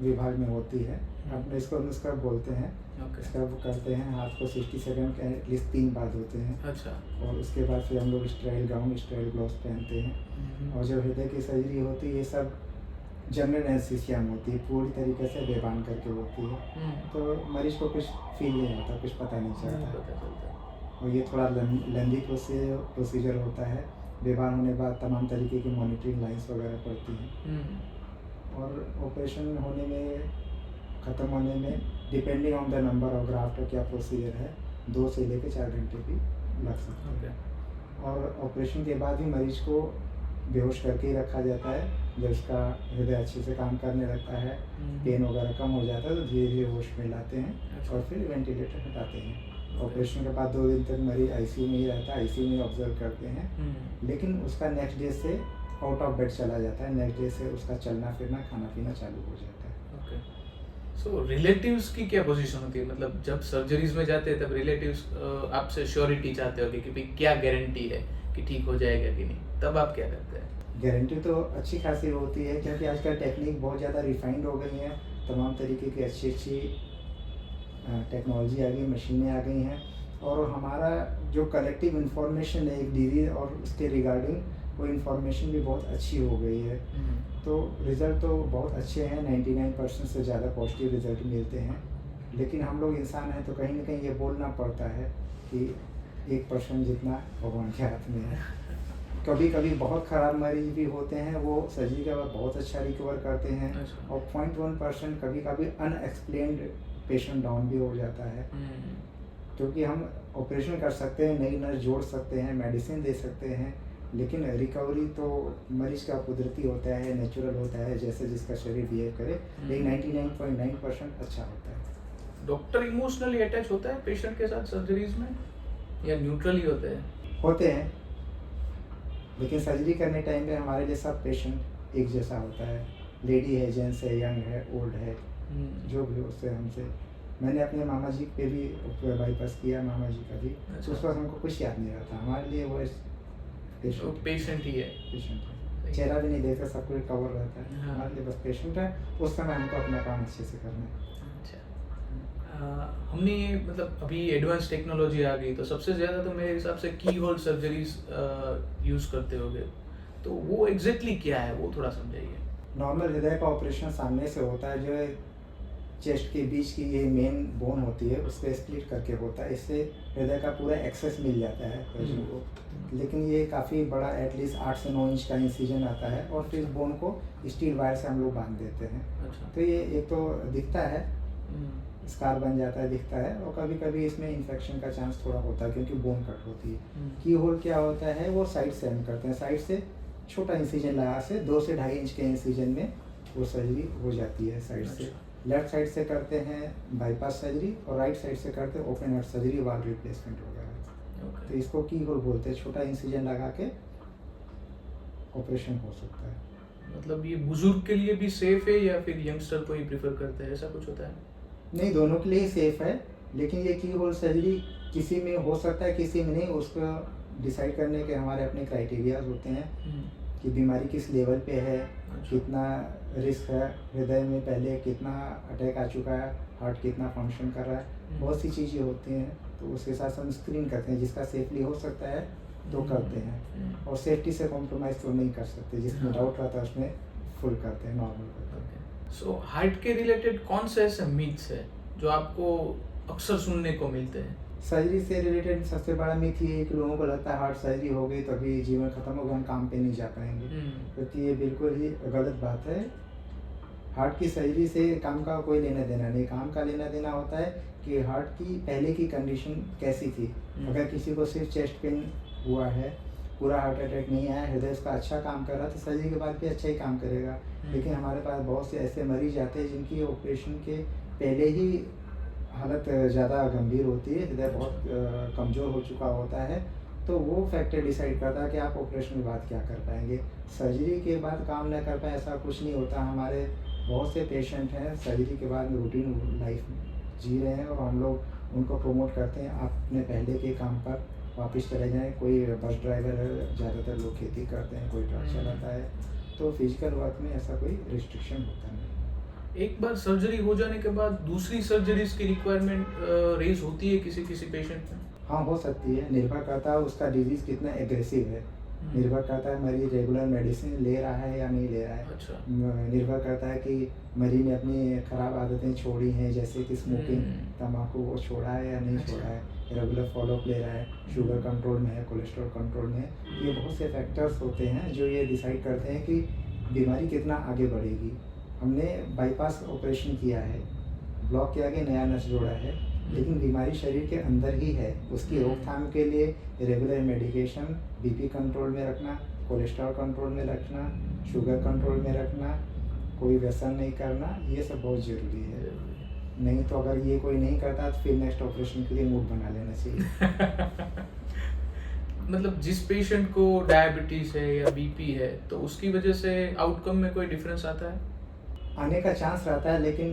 विभाग में होती है। अपने इसको अनुस्क्रब बोलते हैं। स्क्रब करते हैं, हाथ को 60 सेकंड के एटलीस्ट 3 बार धोते हैं। अच्छा। और उसके बाद फिर हम लोग स्टेराइल गाउन, स्टेराइल ग्लव्स पहनते हैं। और जब हृदय की सर्जरी होती है, ये सब जनरल एनेस्थीसिया में होती है, पूरी तरीके से बेभान करके होती है, तो मरीज को कुछ फील नहीं होता, कुछ पता नहीं चलता। और ये थोड़ा लेंदी प्रोसीजर होता है। बेभान होने के बाद तमाम तरीके की मॉनिटरिंग लाइंस वगैरह पड़ती हैं। और ऑपरेशन होने में, ख़त्म होने में, depending on the number of graft क्या प्रोसीजर है, 2 से लेकर 4 घंटे भी लग सकते हैं। और ऑपरेशन के बाद भी मरीज को बेहोश करके ही रखा जाता है। जब उसका हृदय अच्छे से काम करने लगता है, पेन वगैरह कम हो जाता है, तो धीरे धीरे होश में लाते हैं और फिर वेंटिलेटर हटाते हैं। ऑपरेशन के बाद 2 दिन तक मरीज आईसीयू में ही रहता है, आईसीयू में ऑब्जर्व करते हैं। लेकिन उसका नेक्स्ट डे से आउट ऑफ बेड चला जाता है, नेक्स्ट डे से उसका चलना फिरना, खाना पीना चालू हो जाता है। ओके। सो रिलेटिव्स की क्या पोजीशन होती है? मतलब जब सर्जरीज में जाते हैं तब रिलेटिव्स आपसे श्योरिटी चाहते होंगे कि भाई क्या गारंटी है कि ठीक हो जाएगा कि नहीं, तब आप क्या करते हैं? गारंटी तो अच्छी खासी होती है, क्योंकि आजकल टेक्निक बहुत ज़्यादा रिफाइंड हो गई है, तमाम तरीके की अच्छी टेक्नोलॉजी आ गई, मशीनें आ गई हैं। और हमारा जो कलेक्टिव इंफॉर्मेशन है एक डिजीज और उसके रिगार्डिंग, वो इंफॉर्मेशन भी बहुत अच्छी हो गई है। तो रिज़ल्ट तो बहुत अच्छे हैं, 99% से ज़्यादा पॉजिटिव रिज़ल्ट मिलते हैं। लेकिन हम लोग इंसान हैं, तो कहीं ना कहीं ये बोलना पड़ता है कि 1% जितना भगवान के हाथ में है। कभी कभी बहुत ख़राब मरीज भी होते हैं, वो सर्जरी के बाद बहुत अच्छा रिकवर करते हैं। और 0.1% कभी कभी अनएक्सप्लेन्ड पेशेंट डाउन भी हो जाता है। क्योंकि हम ऑपरेशन कर सकते हैं, नई नर्व जोड़ सकते हैं, मेडिसिन दे सकते हैं, लेकिन रिकवरी तो मरीज का कुदरती होता है, नेचुरल होता है, जैसे जिसका शरीर बिहेव करे। लेकिन 99.9% अच्छा होता है। डॉक्टर इमोशनली अटैच होता है पेशेंट के साथ सर्जरीज में, या न्यूट्रली होते हैं? होते हैं, लेकिन सर्जरी करने टाइम पे हमारे लिए सब पेशेंट एक जैसा होता है। लेडी है, जेंट्स है, यंग है, ओल्ड है, जो भी उससे हमसे। मैंने अपने मामा जी पे भी बाईपास किया, मामा जी का भी। तो उस वक्त हमको कुछ याद नहीं रहता, हमारे लिए वो पेशेंट ही है। पेशेंट है, चेहरा भी नहीं देखता, सब कुछ कवर रहता है। हमारे लिए बस पेशेंट है, उस समय हमको अपना काम अच्छे से करना है। हमने मतलब अभी एडवांस टेक्नोलॉजी आ गई, तो सबसे ज़्यादा तो मेरे हिसाब से की होल सर्जरीज यूज़ करते होगे। तो वो एग्जैक्टली क्या है, वो थोड़ा समझाइए। नॉर्मल हृदय का ऑपरेशन सामने से होता है, जो है चेस्ट के बीच की ये मेन बोन होती है उसको स्प्लिट करके होता है, इससे हृदय का पूरा एक्सेस मिल जाता है पेशेंट को। लेकिन ये काफ़ी बड़ा एटलीस्ट 8 से 9 इंच का इंसिजन आता है और फिर बोन को स्टील वायर से हम लोग बांध देते हैं। अच्छा। तो ये एक तो दिखता है, स्कार बन जाता है, दिखता है, और कभी कभी इसमें इन्फेक्शन का चांस थोड़ा होता है क्योंकि बोन कट होती है। की होल क्या होता है, वो साइड से हम करते हैं, साइड से छोटा इंसिजन लगा से 2 से 2.5 इंच के इंसिजन में वो सर्जरी हो जाती है साइड से। लेफ्ट साइड से करते हैं बाईपास सर्जरी और राइट साइड से करते हैं open heart surgery, valve replacement वगैरह। तो इसको की होल बोलते हैं, छोटा इंसिजन लगा के ऑपरेशन हो सकता है। मतलब ये बुजुर्ग के लिए भी सेफ है या फिर यंगस्टर को ही प्रेफर करते हैं, ऐसा कुछ होता है? नहीं, दोनों के लिए ही सेफ है, लेकिन ये की होल सर्जरी किसी में हो सकता है, किसी में नहीं। उसको डिसाइड करने के हमारे अपने क्राइटेरियाज होते हैं कि बीमारी किस लेवल पे है, कितना रिस्क है, हृदय में पहले कितना अटैक आ चुका है, हार्ट कितना फंक्शन कर रहा है, बहुत सी चीज़ें होती हैं। तो उसके साथ हम स्क्रीन करते हैं, जिसका सेफली हो सकता है तो करते हैं, और सेफ्टी से कॉम्प्रोमाइज़ तो नहीं कर सकते, जिसमें डाउट रहता है उसमें फुल करते हैं, नॉर्मल करते हैं। सो हार्ट के रिलेटेड कौन से ऐसे मिथ्स है जो आपको अक्सर सुनने को मिलते हैं? सर्जरी से रिलेटेड सबसे बड़ा मिथ ये है कि लोगों को लगता है हार्ट सर्जरी हो गई तो अभी जीवन खत्म होगा, हम काम पे नहीं जा पाएंगे, क्योंकि ये बिल्कुल ही गलत बात है। हार्ट की सर्जरी से काम का कोई लेना देना नहीं। काम का लेना देना होता है कि हार्ट की पहले की कंडीशन कैसी थी। अगर किसी को सिर्फ चेस्ट पेन हुआ है, पूरा हार्ट अटैक नहीं आया, हृदय उसका अच्छा काम कर रहा है, तो सर्जरी के बाद भी अच्छा ही काम करेगा। लेकिन हमारे पास बहुत से ऐसे मरीज आते हैं जिनकी ऑपरेशन के पहले ही हालत ज़्यादा गंभीर होती है, हृदय बहुत कमज़ोर हो चुका होता है, तो वो फैक्टर डिसाइड करता है कि आप ऑपरेशन के बाद क्या कर पाएंगे। सर्जरी के बाद काम न कर पाए ऐसा कुछ नहीं होता। हमारे बहुत से पेशेंट हैं सर्जरी के बाद रूटीन लाइफ जी रहे हैं, और हम लोग उनको प्रमोट करते हैं आप अपने पहले के काम पर वापस चले जाएँ। कोई बस ड्राइवर है, ज़्यादातर लोग खेती करते हैं, कोई ट्रक चलाता है, तो फिजिकल वर्क में ऐसा कोई रिस्ट्रिक्शन होता नहीं। एक बार सर्जरी हो जाने के बाद दूसरी सर्जरीज की रिक्वायरमेंट रेज होती है किसी किसी पेशेंट में? हाँ, हो सकती है, निर्भर करता है उसका डिजीज़ कितना एग्रेसिव है, निर्भर करता है मरीज रेगुलर मेडिसिन ले रहा है या नहीं ले रहा है। अच्छा। निर्भर करता है कि मरीज ने अपनी ख़राब आदतें छोड़ी हैं, जैसे कि स्मोकिंग, तम्बाकू, वो छोड़ा है या नहीं छोड़ा है, रेगुलर फॉलोअप ले रहा है, शुगर कंट्रोल में है, कोलेस्ट्रॉल कंट्रोल में है। ये बहुत से फैक्टर्स होते हैं जो ये डिसाइड करते हैं कि बीमारी कितना आगे बढ़ेगी। हमने बाईपास ऑपरेशन किया है, ब्लॉक के आगे नया नस जोड़ा है, लेकिन बीमारी शरीर के अंदर ही है। उसकी रोकथाम के लिए रेगुलर मेडिकेशन, बीपी कंट्रोल में रखना, कोलेस्ट्रॉल कंट्रोल में रखना, शुगर कंट्रोल में रखना, कोई व्यसन नहीं करना, ये सब बहुत ज़रूरी है। नहीं तो अगर ये कोई नहीं करता तो फिर नेक्स्ट ऑपरेशन के लिए मूड बना लेना चाहिए। मतलब जिस पेशेंट को डायबिटीज है या बीपी है तो उसकी वजह से आउटकम में कोई डिफरेंस आता है? आने का चांस रहता है, लेकिन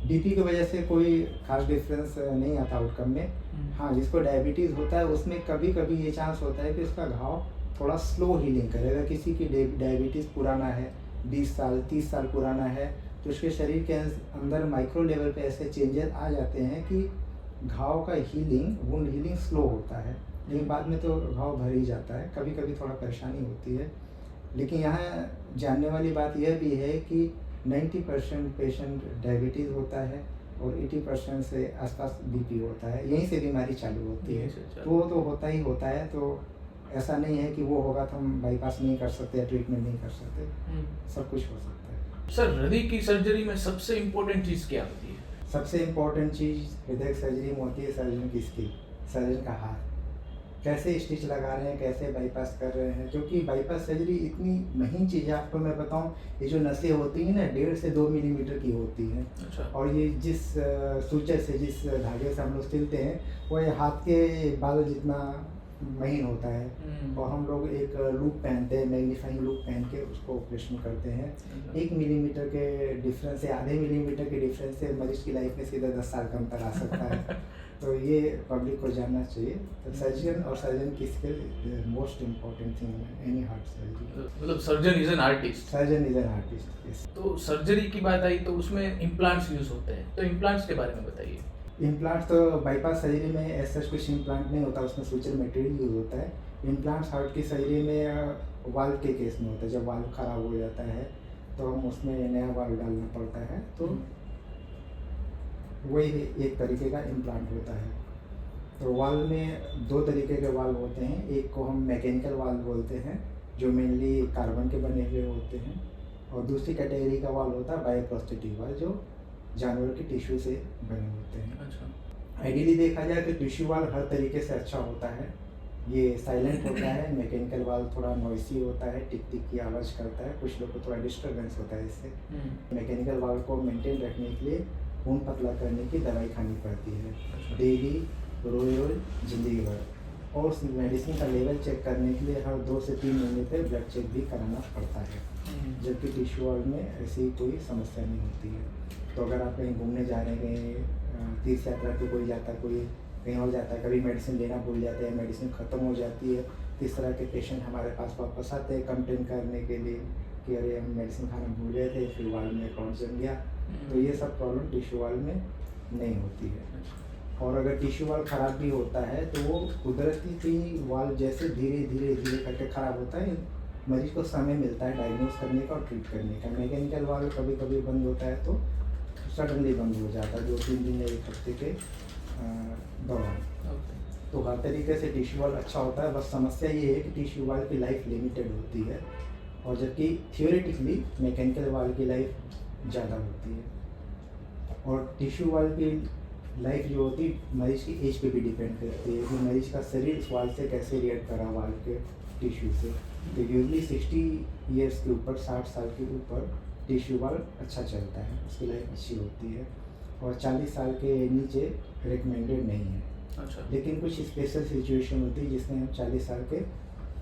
बीपी की वजह से कोई खास डिफरेंस नहीं आता आउटकम में। हाँ, जिसको डायबिटीज़ होता है उसमें कभी कभी ये चांस होता है कि उसका घाव थोड़ा स्लो हीलिंग करे। अगर किसी की डायबिटीज़ पुराना है, 20 साल 30 साल पुराना है, तो उसके शरीर के अंदर माइक्रो लेवल पे ऐसे चेंजेस आ जाते हैं कि घाव का हीलिंग, वुंड हीलिंग स्लो होता है, लेकिन बाद में तो घाव भर ही जाता है। कभी कभी थोड़ा परेशानी होती है, लेकिन यहाँ जानने वाली बात यह भी है कि 90% पेशेंट डायबिटीज़ होता है और 80% से आसपास बीपी होता है, यहीं से बीमारी चालू होती है। तो वो तो होता ही होता है, तो ऐसा नहीं है कि वो होगा तो हम बाईपास नहीं कर सकते या ट्रीटमेंट नहीं कर सकते, सब कुछ हो सकता है। सर, हृदय की सर्जरी में सबसे इम्पोर्टेंट चीज़ क्या होती है? सबसे इम्पोर्टेंट चीज़ हृदय सर्जरी में होती है सर्जन की स्किल, सर्जन का हाथ, कैसे स्टिच लगा रहे हैं, कैसे बाईपास कर रहे हैं। क्योंकि बाईपास सर्जरी इतनी महीन चीज़ है, आपको मैं बताऊं, ये जो नसें होती हैं ना 1.5 से 2 मिलीमीटर की होती हैं। अच्छा। और ये जिस सूचर से, जिस धागे से हम लोग सिलते हैं, वो ये हाथ के बाल जितना महीन होता है, और हम लोग एक लूप पहनते हैं, मैग्नीफाइंग लूप पहन के उसको ऑपरेशन करते हैं। 1 मिलीमीटर के डिफरेंस से, आधे मिलीमीटर के डिफरेंस से मरीज की लाइफ में सीधा 10 साल का अंतर आ सकता है। तो ये पब्लिक को जानना चाहिए। तो सर्जन और सर्जन की skill most important thing in any heart surgery. मतलब surgeon is an artist. Surgeon is an artist, yes. तो सर्जरी की बात आई तो उसमें इम्प्लांट्स यूज होते हैं, तो इम्प्लांट्स के बारे में बताइए। इम्प्लांट तो बाईपास सर्जरी में ऐसा कुछ इम्प्लांट नहीं होता, उसमें सूचर मटेरियल यूज होता है। इम्प्लांट्स हार्ट की सर्जरी में वाल्व के केस में होता है, जब वाल्व खराब हो जाता है तो हम उसमें नया वाल्व डालना पड़ता है, तो वही एक तरीके का इम्प्लांट होता है। तो वाल्व में दो तरीके के वाल्व होते हैं, एक को हम मैकेनिकल वाल्व बोलते हैं जो मेनली कार्बन के बने हुए होते हैं, और दूसरी कैटेगरी का वाल्व होता है बायोप्रोस्थेटिक वाल्व जो जानवर के टिश्यू से बने होते हैं। अच्छा। आइडियली देखा जाए तो टिश्यू वाल्व हर तरीके से अच्छा होता है, ये साइलेंट होता है। मैकेनिकल वाल्व थोड़ा नॉइसी होता है, टिक टिक की आवाज़ करता है, कुछ लोग को थोड़ा डिस्टर्बेंस होता है इससे। मैकेनिकल वाल्व को मेंटेन रखने के लिए खून पतला करने की दवाई खानी पड़ती है डेली, रोज जिंदगी भर, और उस मेडिसिन का लेवल चेक करने के लिए हर 2 से 3 महीने पे ब्लड चेक भी कराना पड़ता है। जबकि टिश्यू वाल्व में ऐसी कोई समस्या नहीं होती है। तो अगर आप कहीं घूमने जा रहे हैं, तीर्थ यात्रा पे कोई जाता है, कोई कहीं और जाता है, कभी मेडिसिन लेना भूल जाते हैं, मेडिसिन ख़त्म हो जाती है, तो इस तरह के पेशेंट हमारे पास वापस आते हैं कंप्लेन करने के लिए कि अरे हम मेडिसिन खाना भूल गए थे, फिर वाल्व में अकाउंट जम गया। तो ये सब प्रॉब्लम टिश्यू वाल्व में नहीं होती है। और अगर टिश्यू वाल्व ख़राब भी होता है तो वो कुदरती भी वाल्व जैसे धीरे धीरे धीरे करके ख़राब होता है, मरीज को समय मिलता है डायग्नोज करने का और ट्रीट करने का। मैकेनिकल वाल्व कभी कभी बंद होता है तो सडनली बंद हो जाता है 2-3 दिन या 1 हफ्ते के दौरान। तो हर तरीके से टिश्यू वाल्व अच्छा होता है, बस समस्या ये है कि टिश्यू वाल्व की लाइफ लिमिटेड होती है, और जबकि थियोरेटिकली मैकेनिकल वाल्व की लाइफ ज़्यादा होती है। और टिश्यू वाल्व की लाइफ जो होती है मरीज की एज पे भी डिपेंड करती है कि मरीज का शरीर इस वाल्व से कैसे रिएक्ट करा वाल्व के टिश्यू से। तो यूजली 60 ईयर्स के ऊपर, 60 साल के ऊपर टिश्यू वाल्व अच्छा चलता है, उसकी लाइफ अच्छी होती है, और 40 साल के नीचे रिकमेंडेड नहीं है। अच्छा। लेकिन कुछ स्पेशल सिचुएशन होती है जिसमें हम 40 साल के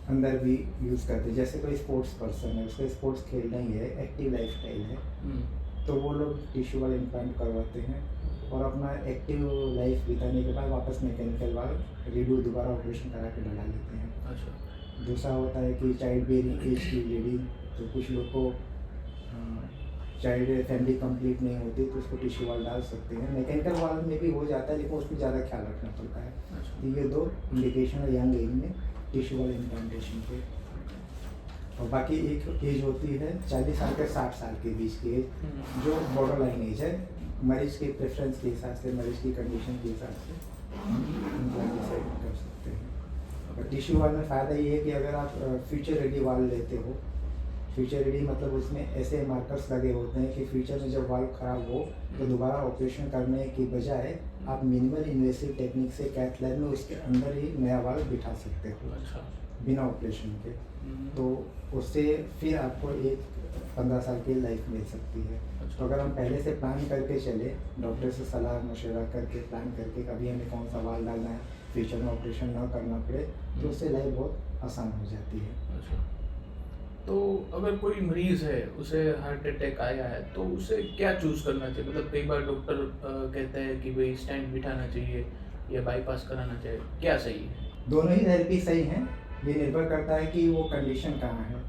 अंदर भी यूज़ करते हैं। जैसे कोई स्पोर्ट्स पर्सन है, उसका स्पोर्ट्स खेलना ही है, एक्टिव लाइफ स्टाइल है, तो वो लोग टिश्यू वाल्व इम्प्लांट करवाते हैं और अपना एक्टिव लाइफ बिताने के बाद वापस मैकेनिकल वाल्व रीडू दोबारा ऑपरेशन करा के डला लेते हैं। अच्छा। दूसरा होता है कि चाइल्ड बेयरिंग एज की लेडी, तो कुछ लोग को चाइल्ड फैमिली कंप्लीट नहीं होती तो उसको टिश्यू वाल्व डाल सकते हैं। मैकेनिकल वाल्व में भी हो जाता है लेकिन उसमें ज़्यादा ख्याल रखना पड़ता है। अच्छा। तो ये 2 इंडिकेशन है यंग एज में टिश्यू वाल्व इम्प्लांटेशन के। और बाकी एक एज होती है 40 साल के 60 साल के बीच की एज, जो बॉर्डर लाइन एज है, मरीज के प्रेफरेंस के हिसाब से, मरीज की कंडीशन के हिसाब से इम्प्लांट डिसाइड कर सकते हैं। और टिश्यू वाल्व में फ़ायदा ये है कि अगर आप फ्यूचर रेडी वाल्व लेते हो, फ्यूचर रेडी मतलब उसमें ऐसे मार्कर्स लगे होते हैं कि फ्यूचर में जब वाल्व ख़राब हो तो दोबारा ऑपरेशन करने की बजाय आप मिनिमल इन्वेसिव टेक्निक से कैथ लैब में उसके अंदर ही नया वाल्व बिठा सकते हो। अच्छा। बिना ऑपरेशन के। तो उससे फिर आपको एक 15 साल की लाइफ मिल सकती है। अच्छा। तो अगर हम पहले से प्लान करके चले, डॉक्टर से सलाह मशवरा करके प्लान करके कभी हमें कौन सा वाल्व डालना है, फ्यूचर में ऑपरेशन ना करना पड़े, तो उससे लाइफ बहुत आसान हो जाती है। अच्छा। तो अगर कोई मरीज है, उसे हार्ट अटैक आया है, तो उसे क्या चूज करना चाहिए? मतलब कई बार डॉक्टर कहते हैं कि भाई स्टेंट बिठाना चाहिए या बाईपास कराना चाहिए, क्या सही है? दोनों ही थेरेपी सही हैं, ये निर्भर करता है कि वो कंडीशन कहाँ है,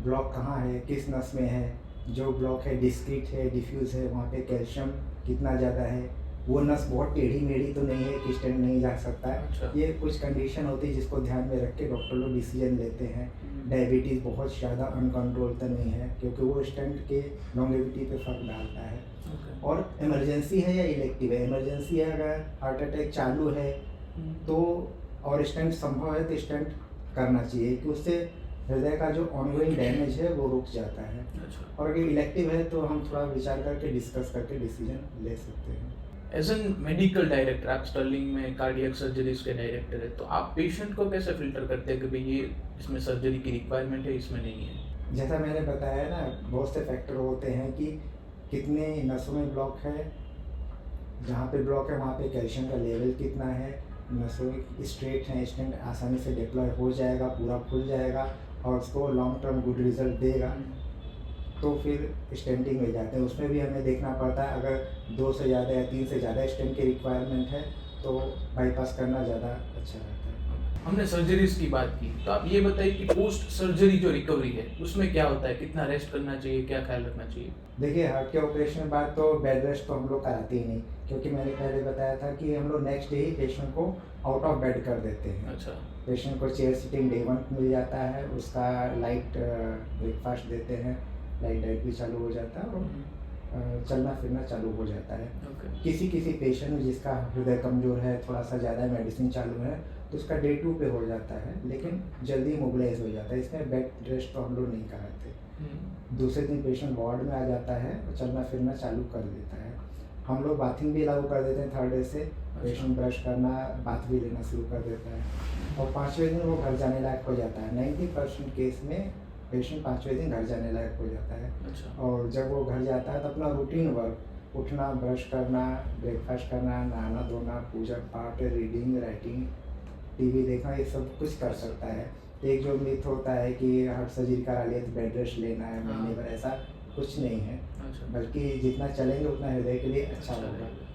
ब्लॉक कहाँ है, किस नस में है। जो ब्लॉक है डिस्क्रीट है, डिफ्यूज है, वहाँ पे कैल्शियम कितना ज़्यादा है, वो नस बहुत टेढ़ी मेढ़ी तो नहीं है कि स्टेंट नहीं जा सकता है। अच्छा। ये कुछ कंडीशन होती है जिसको ध्यान में रख के डॉक्टर लोग डिसीजन लेते हैं। डायबिटीज़ बहुत ज़्यादा अनकंट्रोल तो नहीं है क्योंकि वो स्टेंट के लॉन्गेविटी पे फर्क डालता है। और इमरजेंसी है या इलेक्टिव है, इमरजेंसी है अगर हार्ट अटैक चालू है तो और स्टेंट संभव है तो स्टेंट करना चाहिए कि उससे हृदय का जो ऑनगोइंग डैमेज है वो रुक जाता है। अच्छा। और अगर इलेक्टिव है तो हम थोड़ा विचार करके डिस्कस करके डिसीजन ले सकते हैं। एज एन मेडिकल डायरेक्टर, आप स्टर्लिंग में कार्डियक सर्जरीज के डायरेक्टर है, तो आप पेशेंट को कैसे फिल्टर करते हैं कि भाई ये इसमें सर्जरी की रिक्वायरमेंट है, इसमें नहीं है? जैसा मैंने बताया ना, बहुत से फैक्टर होते हैं कि कितने नसों में ब्लॉक है, जहाँ पे ब्लॉक है वहाँ पे कैल्शियम का लेवल कितना है, नसों स्ट्रेट हैं, स्टेंट आसानी से डिप्लॉय हो जाएगा, पूरा खुल जाएगा और उसको लॉन्ग टर्म गुड रिजल्ट देगा, तो फिर स्टेंटिंग में जाते हैं। उसमें भी हमें देखना पड़ता है, अगर 2 से ज़्यादा या 3 से ज़्यादा स्टेंट की रिक्वायरमेंट है तो बाईपास करना ज़्यादा अच्छा रहता है। हमने सर्जरीज की बात की, तो आप ये बताइए कि पोस्ट सर्जरी जो रिकवरी है उसमें क्या होता है, कितना रेस्ट करना चाहिए, क्या ख्याल रखना चाहिए? देखिए, हार्ट के ऑपरेशन के बाद तो बेड रेस्ट तो हम लोग कराते ही नहीं, क्योंकि मैंने पहले बताया था कि हम लोग नेक्स्ट डे ही पेशेंट को आउट ऑफ बेड कर देते हैं। अच्छा। पेशेंट को चेयर सिटिंग डे 1 मिल जाता है, उसका लाइट ब्रेकफास्ट देते हैं, लाइट डाइट भी चालू हो जाता है और चलना फिरना चालू हो जाता है। ओके। किसी किसी पेशेंट जिसका हृदय कमज़ोर है, थोड़ा सा ज़्यादा मेडिसिन चालू है, तो उसका डे 2 पे हो जाता है, लेकिन जल्दी मोबिलाइज हो जाता है। इसमें बेड रेस्ट तो हम लोग नहीं कराते। दूसरे दिन पेशेंट वार्ड में आ जाता है और चलना फिरना चालू कर देता है। हम लोग बाथिंग भी लागू कर देते हैं 3rd डे से। पेशेंट ब्रश करना, बाथ भी लेना शुरू कर देता है और 5वें दिन वो घर जाने लायक हो जाता है। 90% केस में पेशेंट 5वें दिन घर जाने लायक हो जाता है। अच्छा। और जब वो घर जाता है तो अपना रूटीन वर्क, उठना, ब्रश करना, ब्रेकफास्ट करना, नहाना धोना, पूजा पाठ, रीडिंग, राइटिंग, टीवी देखना, ये सब कुछ कर सकता है। एक जो मिथ होता है कि हार्ट सर्जरी करा लिया तो बेड रेस्ट लेना है महीने भर, ऐसा कुछ नहीं है, अच्छा। बल्कि जितना चलेंगे उतना हृदय के लिए अच्छा होगा। रहेगा।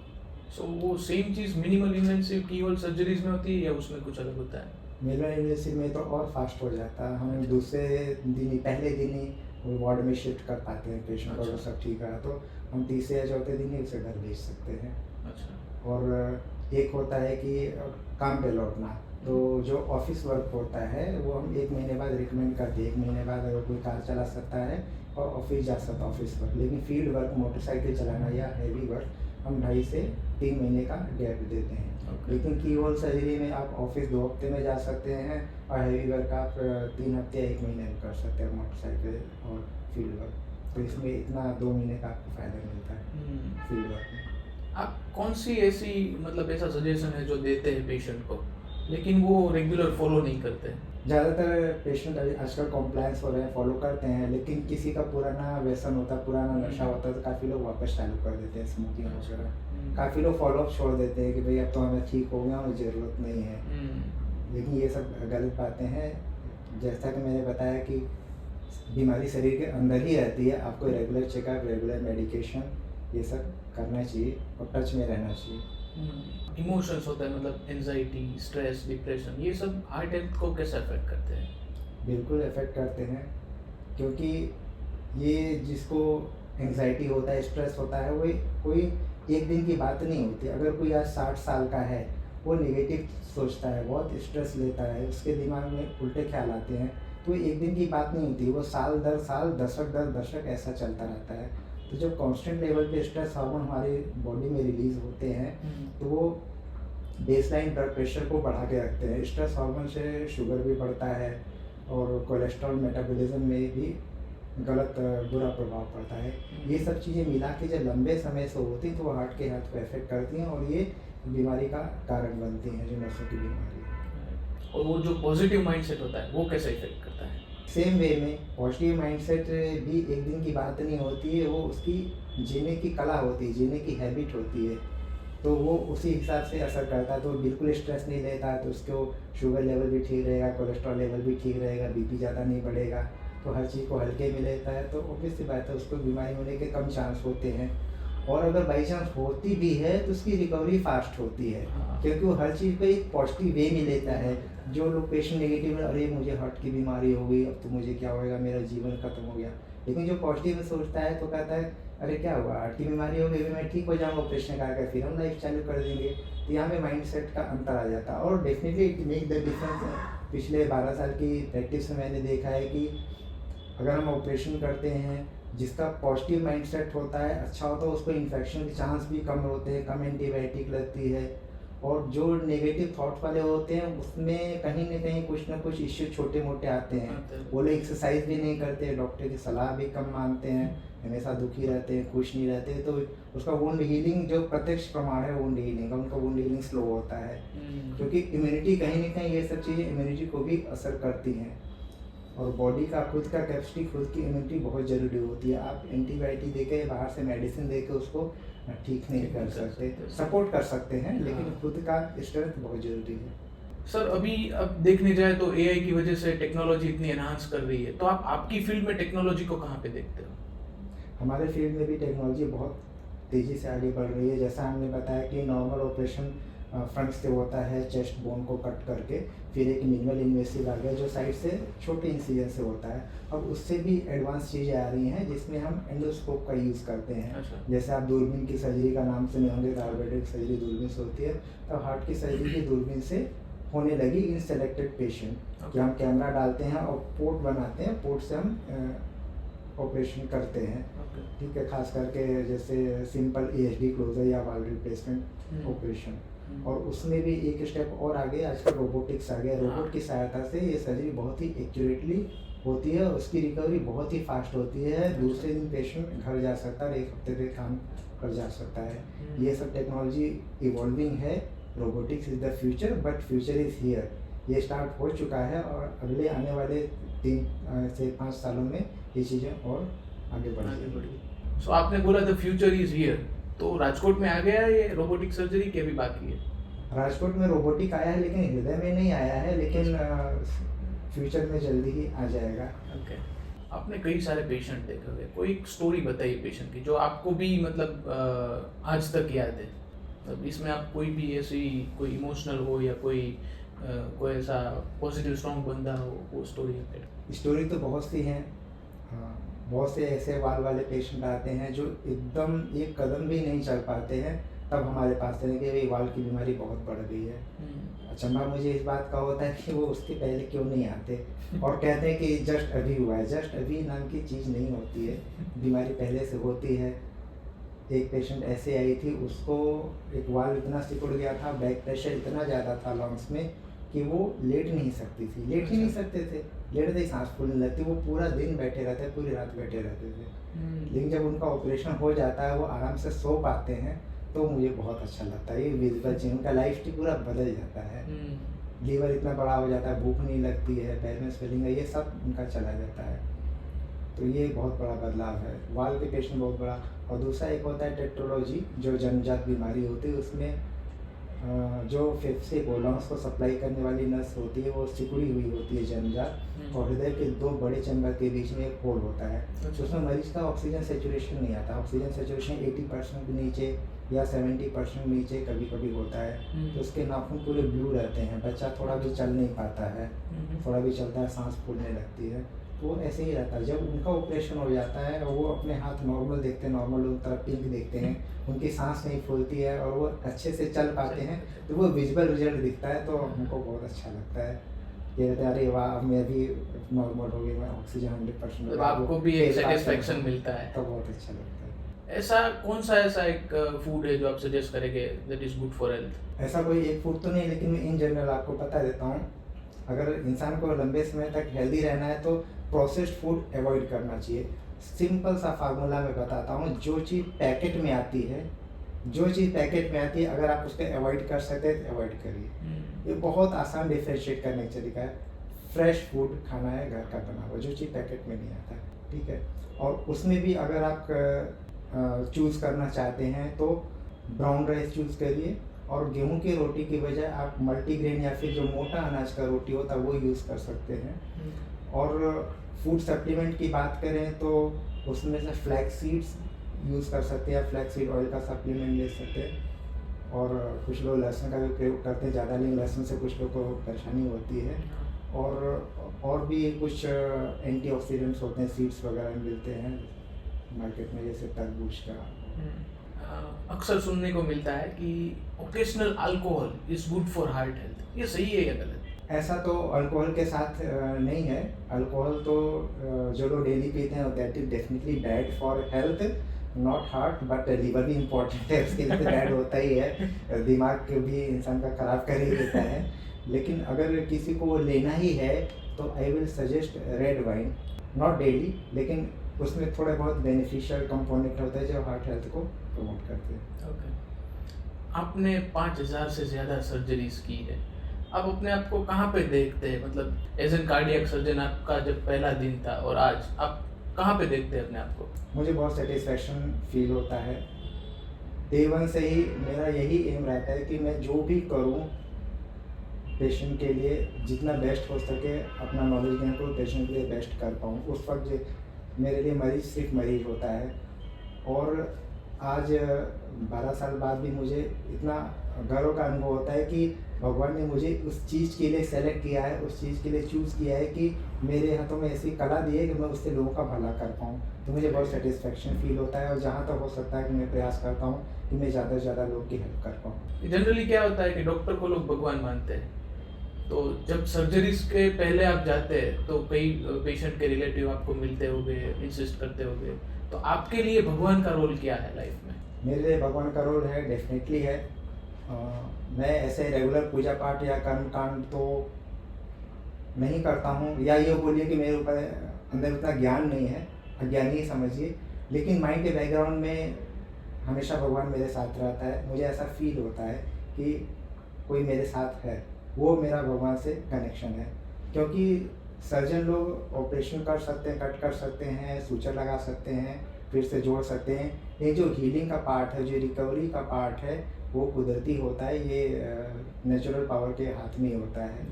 सो वो सेम चीज़ मिनिमल इन्वेसिव कीहोल सर्जरीज में होती है या उसमें कुछ अलग होता है? मिनिमल इन्वेसिव में तो और फास्ट हो जाता है। हम दूसरे दिन ही, पहले दिन ही वार्ड में शिफ्ट कर पाते हैं पेशेंट को। अच्छा। अगर सब ठीक रहा तो हम तीसरे या चौथे दिन ही उसे घर भेज सकते हैं। अच्छा। और एक होता है कि काम पे लौटना, तो जो ऑफिस वर्क होता है वो हम 1 महीने बाद रिकमेंड करते हैं। 1 महीने बाद अगर कोई कार चला सकता है और ऑफिस जा सकता है ऑफिस वर्क, लेकिन फील्ड वर्क, मोटरसाइकिल चलाना या हैवी वर्क हम 2.5 से 3 महीने का गैप देते हैं। लेकिन कीहोल सर्जरी में आप ऑफिस 2 हफ्ते में जा सकते हैं और हैवी वर्क आप 3 हफ्ते या 1 महीने में कर सकते हैं, मोटरसाइकिल और फील्ड वर्क। तो इसमें इतना 2 महीने का आपको फ़ायदा मिलता है फील्ड वर्क में। आप कौन सी ऐसी मतलब ऐसा सजेशन है जो देते हैं पेशेंट को लेकिन वो रेगुलर फॉलो नहीं करते हैं? ज़्यादातर पेशेंट अभी आजकल कॉम्प्लायंस हो रहे हैं, फॉलो करते हैं, लेकिन किसी का पुराना व्यसन होता है, पुराना नशा होता है, तो काफ़ी लोग वापस चालू कर देते हैं स्मोकिंग वगैरह। काफ़ी लोग फॉलोअप छोड़ देते हैं कि भाई अब तो हमें ठीक हो गया और ज़रूरत नहीं है, लेकिन ये सब गलत बातें हैं। जैसा कि मैंने बताया कि बीमारी शरीर के अंदर ही रहती है, आपको रेगुलर चेकअप, रेगुलर मेडिकेशन, ये सब करना चाहिए और टच में रहना चाहिए। इमोशंस होता है, मतलब एंजाइटी, स्ट्रेस, डिप्रेशन, ये सब हार्ट हेल्थ को कैसे अफेक्ट करते हैं? बिल्कुल इफ़ेक्ट करते हैं, क्योंकि ये जिसको एंग्जाइटी होता है, स्ट्रेस होता है, वो कोई एक दिन की बात नहीं होती। अगर कोई आज 60 साल का है, वो नेगेटिव सोचता है, बहुत स्ट्रेस लेता है, उसके दिमाग में उल्टे ख्याल आते हैं, तो एक दिन की बात नहीं होती, वो साल दर साल, दशक दर दशक ऐसा चलता रहता है। तो जब कांस्टेंट लेवल पे स्ट्रेस हार्मोन हमारी बॉडी में रिलीज होते हैं, तो वो बेसलाइन ब्लड प्रेशर को बढ़ा के रखते हैं। स्ट्रेस हार्मोन से शुगर भी बढ़ता है और कोलेस्ट्रॉल मेटाबॉलिज्म में भी गलत बुरा प्रभाव पड़ता है। ये सब चीज़ें मिला के जब लंबे समय से होती तो वो हार्ट के हेल्थ को अफेक्ट करती हैं और ये बीमारी का कारण बनती हैं, जो नसों की बीमारी है। और वो जो पॉजिटिव माइंडसेट होता है वो कैसे इफेक्ट करता है? सेम वे में पॉजिटिव माइंडसेट भी एक दिन की बात नहीं होती है, वो उसकी जीने की कला होती है, जीने की हैबिट होती है, तो वो उसी हिसाब से असर करता है। तो बिल्कुल स्ट्रेस नहीं लेता है तो उसको शुगर लेवल भी ठीक रहेगा, कोलेस्ट्रॉल लेवल भी ठीक रहेगा, बीपी ज़्यादा नहीं बढ़ेगा, तो हर चीज़ को हल्के में लेता है, तो ऑब्वियस सी बात है उसको बीमारी होने के कम चांस होते हैं। और अगर बाई चांस होती भी है तो उसकी रिकवरी फास्ट होती है, क्योंकि वो हर चीज़ को एक पॉजिटिव वे में लेता है। जो लोग पेशेंट नेगेटिव है, अरे मुझे हार्ट की बीमारी हो गई, अब तो मुझे क्या होएगा, मेरा जीवन खत्म हो गया। लेकिन जो पॉजिटिव में सोचता है तो कहता है अरे क्या हुआ, हार्ट की बीमारी हो गई, मैं ठीक हो जाऊँगा, ऑपरेशन करा कर फिर हम लाइफ चालू कर देंगे। तो यहाँ पे माइंड सेट का अंतर आ जाता है और definitely it make the difference. पिछले 12 साल की प्रैक्टिस में मैंने देखा है कि अगर हम ऑपरेशन करते हैं, जिसका पॉजिटिव माइंडसेट होता है, अच्छा होता है, उसको इन्फेक्शन के चांस भी कम होते हैं, कम एंटीबायोटिक लगती है। और जो नेगेटिव थॉट वाले होते हैं उसमें कहीं ना कहीं कुछ ना कुछ इश्यू छोटे मोटे आते हैं। वो लोग एक्सरसाइज भी नहीं करते, डॉक्टर की सलाह भी कम मानते हैं, हमेशा दुखी रहते हैं, खुश नहीं रहते, तो उसका वुंड हीलिंग जो प्रत्यक्ष प्रमाण है वुंड हीलिंग का, उनका वुंड हीलिंग स्लो होता है, क्योंकि इम्यूनिटी कहीं ना कहीं ये सब चीज़ें इम्यूनिटी को भी असर करती हैं। और बॉडी का खुद का कैपेसिटी, खुद की इम्यूनिटी बहुत ज़रूरी होती है। आप एंटीबायोटिक देके, बाहर से मेडिसिन देके उसको ठीक नहीं कर सकते, सपोर्ट कर सकते हैं, लेकिन खुद का स्ट्रेंथ बहुत ज़रूरी है। सर अभी अब देखने जाए तो एआई की वजह से टेक्नोलॉजी इतनी एनहांस कर रही है, तो आप आपकी फील्ड में टेक्नोलॉजी को कहाँ पे देखते हो? हमारे फील्ड में भी टेक्नोलॉजी बहुत तेज़ी से आगे बढ़ रही है। जैसा हमने बताया कि नॉर्मल ऑपरेशन फ्रंट से होता है चेस्ट बोन को कट करके, फिर एक मिनिमल इन्वेसिव आ गया जो साइड से छोटे इंसिजन से होता है। अब उससे भी एडवांस चीज़ें आ रही हैं जिसमें हम एंडोस्कोप का यूज़ करते हैं। अच्छा। जैसे आप दूरबीन की सर्जरी का नाम सुने होंगे, आयुर्वेदिक सर्जरी दूरबीन से होती है, तो हार्ट की सर्जरी की दूरबीन से होने लगी इन सेलेक्टेड पेशेंट कि हम कैमरा डालते हैं और पोर्ट बनाते हैं, पोर्ट से हम ऑपरेशन करते हैं। ठीक है, खास करके जैसे सिंपल AHD क्लोजर या वाल्व रिप्लेसमेंट ऑपरेशन। और उसमें भी एक स्टेप और आगे आजकल रोबोटिक्स आ गया। रोबोट की सहायता से ये सर्जरी बहुत ही एक्यूरेटली होती है, उसकी रिकवरी बहुत ही फास्ट होती है। दूसरे दिन पेशेंट घर जा सकता है और 1 हफ्ते पे काम कर जा सकता है। ये सब टेक्नोलॉजी इवॉल्विंग है। Robotics is the future, but future is here. ये स्टार्ट हो चुका है और अगले आने वाले 3 से 5 सालों में ये चीज़ें और आगे बढ़ेंगी। सो आपने बोला द फ्यूचर इज हियर, तो राजकोट में आ गया है ये रोबोटिक सर्जरी के भी बाकी है? राजकोट में रोबोटिक आया है लेकिन हृदय में नहीं आया है, लेकिन फ्यूचर में जल्दी ही आ जाएगा। ओके। आपने कई सारे पेशेंट देखे हुए, कोई एक स्टोरी बताइए पेशेंट की जो आपको भी मतलब आज तक याद है। मतलब इसमें आप कोई भी ऐसी कोई इमोशनल हो या कोई ऐसा पॉजिटिव स्ट्रॉन्ग बंदा हो, वो स्टोरी तो बहुत सी हैं। बहुत से ऐसे वाल वाले पेशेंट आते हैं जो एकदम एक कदम भी नहीं चल पाते हैं, तब हमारे पास है कि भाई वाल की बीमारी बहुत बढ़ गई है। अचंभा मुझे इस बात का होता है कि वो उसके पहले क्यों नहीं आते और कहते हैं कि जस्ट अभी हुआ है। जस्ट अभी नाम की चीज़ नहीं होती है, बीमारी पहले से होती है। एक पेशेंट ऐसे आई थी, उसको एक वाल इतना सिकुड़ गया था, बैक प्रेशर इतना ज़्यादा था लंग्स में कि वो लेट नहीं सकती थी, लेट ही नहीं सकते थे। लेटते ही सांस फूलने लगती, वो पूरा दिन बैठे रहते, पूरी रात बैठे रहते थे। लेकिन जब उनका ऑपरेशन हो जाता है, वो आराम से सो पाते हैं, तो मुझे बहुत अच्छा लगता है। ये विजिबल चेंज, उनका लाइफ स्टाइल पूरा बदल जाता है। लीवर इतना बड़ा हो जाता है, भूख नहीं लगती है, पैर में स्वेलिंग है, ये सब उनका चला जाता है। तो ये बहुत बड़ा बदलाव है। वाल के पेशेंट बहुत बड़ा। और दूसरा एक होता है टेट्रोलॉजी, जो जन्मजात बीमारी होती है, उसमें जो फेफड़े को लंग्स को सप्लाई करने वाली नस होती है, वो सिकुड़ी हुई होती है जन्मजात, और हृदय के 2 बड़े चैम्बर के बीच में एक होल होता है। तो उसमें मरीज का ऑक्सीजन सेचुरेशन नहीं आता। ऑक्सीजन सेचुरेशन 80% नीचे या 70% नीचे कभी कभी होता है। तो उसके नाखून पूरे ब्लू रहते हैं, बच्चा थोड़ा भी चल नहीं पाता है, थोड़ा भी चलता है सांस फूलने लगती है। तो ऐसे ही रहता है। जब उनका ऑपरेशन हो जाता है और वो अपने हाथ नॉर्मल देखते हैं, नॉर्मल उन तरफ पिंक देखते हैं, उनकी सांस नहीं फूलती है और वो अच्छे से चल पाते हैं, तो वो विजुअल रिजल्ट दिखता है, तो हमको बहुत अच्छा लगता है। ये कहते हैं अरे वाह, अब मैं भी नॉर्मल हो गई, मैं ऑक्सीजन 100% तो आपको भी एक सेटिस्फेक्शन मिलता है, तो बहुत अच्छा लगता है। ऐसा कौन सा ऐसा एक फूड है जो आप सजेस्ट करेंगे that is good for health? ऐसा कोई एक फूड तो नहीं, लेकिन मैं इन जनरल आपको बता देता हूँ। अगर इंसान को लंबे समय तक हेल्दी रहना है तो प्रोसेस्ड फूड अवॉइड करना चाहिए। सिंपल सा फार्मूला मैं बताता हूँ। जो चीज़ पैकेट में आती है, अगर आप उसको अवॉइड कर सकते हैं तो अवॉइड करिए। ये बहुत आसान डिफरेंशिएट करने का तरीका है। फ्रेश फूड खाना है, घर का बना हुआ, जो चीज़ पैकेट में नहीं आता है, ठीक है। और उसमें भी अगर आप चूज़ करना चाहते हैं तो ब्राउन राइस चूज़ करिए, और गेहूं की रोटी की बजाय आप मल्टीग्रेन या फिर जो मोटा अनाज का रोटी होता है वो यूज़ कर सकते हैं। और फूड सप्लीमेंट की बात करें तो उसमें से फ्लैक्स सीड्स यूज़ कर सकते हैं, या फ्लैक्स सीड ऑयल का सप्लीमेंट ले सकते हैं। और कुछ लोग लहसुन का भी प्रयोग करते हैं, ज़्यादा नहीं, लहसुन से कुछ लोग को परेशानी होती है। और भी कुछ एंटीऑक्सीडेंट्स होते हैं, सीड्स वगैरह मिलते हैं मार्केट में, जैसे तरबूज का। अक्सर सुनने को मिलता है कि occasional alcohol is good for heart health, ये सही है या गलत? ऐसा तो अल्कोहल के साथ नहीं है। अल्कोहल तो जो लोग डेली पीते हैं that is definitely bad for health, not heart but liver भी इम्पोर्टेंट है, उसके लिए बैड होता ही है, दिमाग भी इंसान का खराब कर ही देता है। लेकिन अगर किसी को लेना ही है तो I will suggest red wine, not daily, लेकिन उसमें थोड़े बहुत बेनिफिशियल कंपोनेंट होता है जो हार्ट हेल्थ को प्रमोट करते हैं। ओके। आपने 5000 से ज़्यादा सर्जरीज की है, आप अपने आप को कहाँ पे देखते हैं? मतलब एज एन कार्डियक सर्जन आपका जब पहला दिन था और आज आप कहाँ पे देखते हैं अपने आप को? मुझे बहुत सेटिस्फैक्शन फील होता है। डे 1 से ही मेरा यही एम रहता है कि मैं जो भी करूँ पेशेंट के लिए जितना बेस्ट हो सके, अपना नॉलेज गेन करूँ, पेशेंट के लिए बेस्ट कर पाऊँ। उस वक्त मेरे लिए मरीज सिर्फ मरीज होता है। और आज 12 साल बाद भी मुझे इतना गर्व का अनुभव होता है कि भगवान ने मुझे उस चीज़ के लिए सेलेक्ट किया है, उस चीज़ के लिए चूज़ किया है कि मेरे हाथों में ऐसी कला दी है कि मैं उससे लोगों का भला कर पाऊँ। तो मुझे बहुत सेटिस्फेक्शन फील होता है और जहाँ तक हो सकता है कि मैं प्रयास करता हूँ कि मैं ज़्यादा से ज़्यादा लोग की हेल्प कर पाऊँ। जनरली क्या होता है कि डॉक्टर को लोग भगवान मानते हैं, तो जब सर्जरीज के पहले आप जाते हैं तो कई पेशेंट के रिलेटिव आपको मिलते होंगे, इंसिस्ट करते होंगे, तो आपके लिए भगवान का रोल क्या है लाइफ में? मेरे लिए भगवान का रोल है, डेफिनेटली है। मैं ऐसे रेगुलर पूजा पाठ या कर्म कांड तो नहीं करता हूँ, या ये बोलिए कि मेरे ऊपर अंदर उतना ज्ञान नहीं है, अज्ञानी ही समझिए। लेकिन माइंड के बैकग्राउंड में हमेशा भगवान मेरे साथ रहता है। मुझे ऐसा फील होता है कि कोई मेरे साथ है, वो मेरा भगवान से कनेक्शन है। क्योंकि सर्जन लोग ऑपरेशन कर सकते हैं, कट कर सकते हैं, सूचर लगा सकते हैं, फिर से जोड़ सकते हैं। ये जो हीलिंग का पार्ट है, जो रिकवरी का पार्ट है, वो कुदरती होता है, ये नेचुरल पावर के हाथ में ही होता है।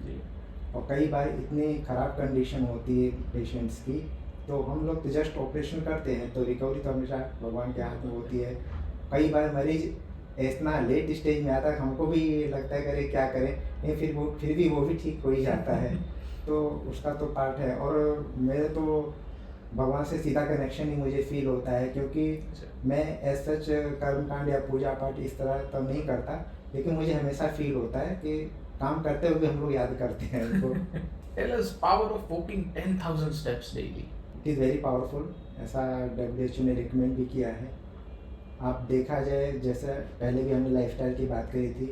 और कई बार इतनी ख़राब कंडीशन होती है पेशेंट्स की, तो हम लोग तो जस्ट ऑपरेशन करते हैं, तो रिकवरी तो हमेशा भगवान के हाथ में होती है। कई बार मरीज इतना लेट स्टेज में आता है, हमको भी लगता है करे क्या करें, लेकिन फिर भी वो भी ठीक हो ही जाता है। तो उसका तो पार्ट है। और मेरे तो भगवान से सीधा कनेक्शन ही मुझे फील होता है, क्योंकि मैं एज सच कर्मकांड या पूजा पाठ इस तरह तो नहीं करता, लेकिन मुझे हमेशा फील होता है कि काम करते हुए हम लोग याद करते हैं उनको। Tell us power of walking 10,000 steps daily. It is very powerful, ऐसा WHO ने रिकमेंड भी किया है। आप देखा जाए, जैसे पहले भी हमने लाइफस्टाइल की बात करी थी,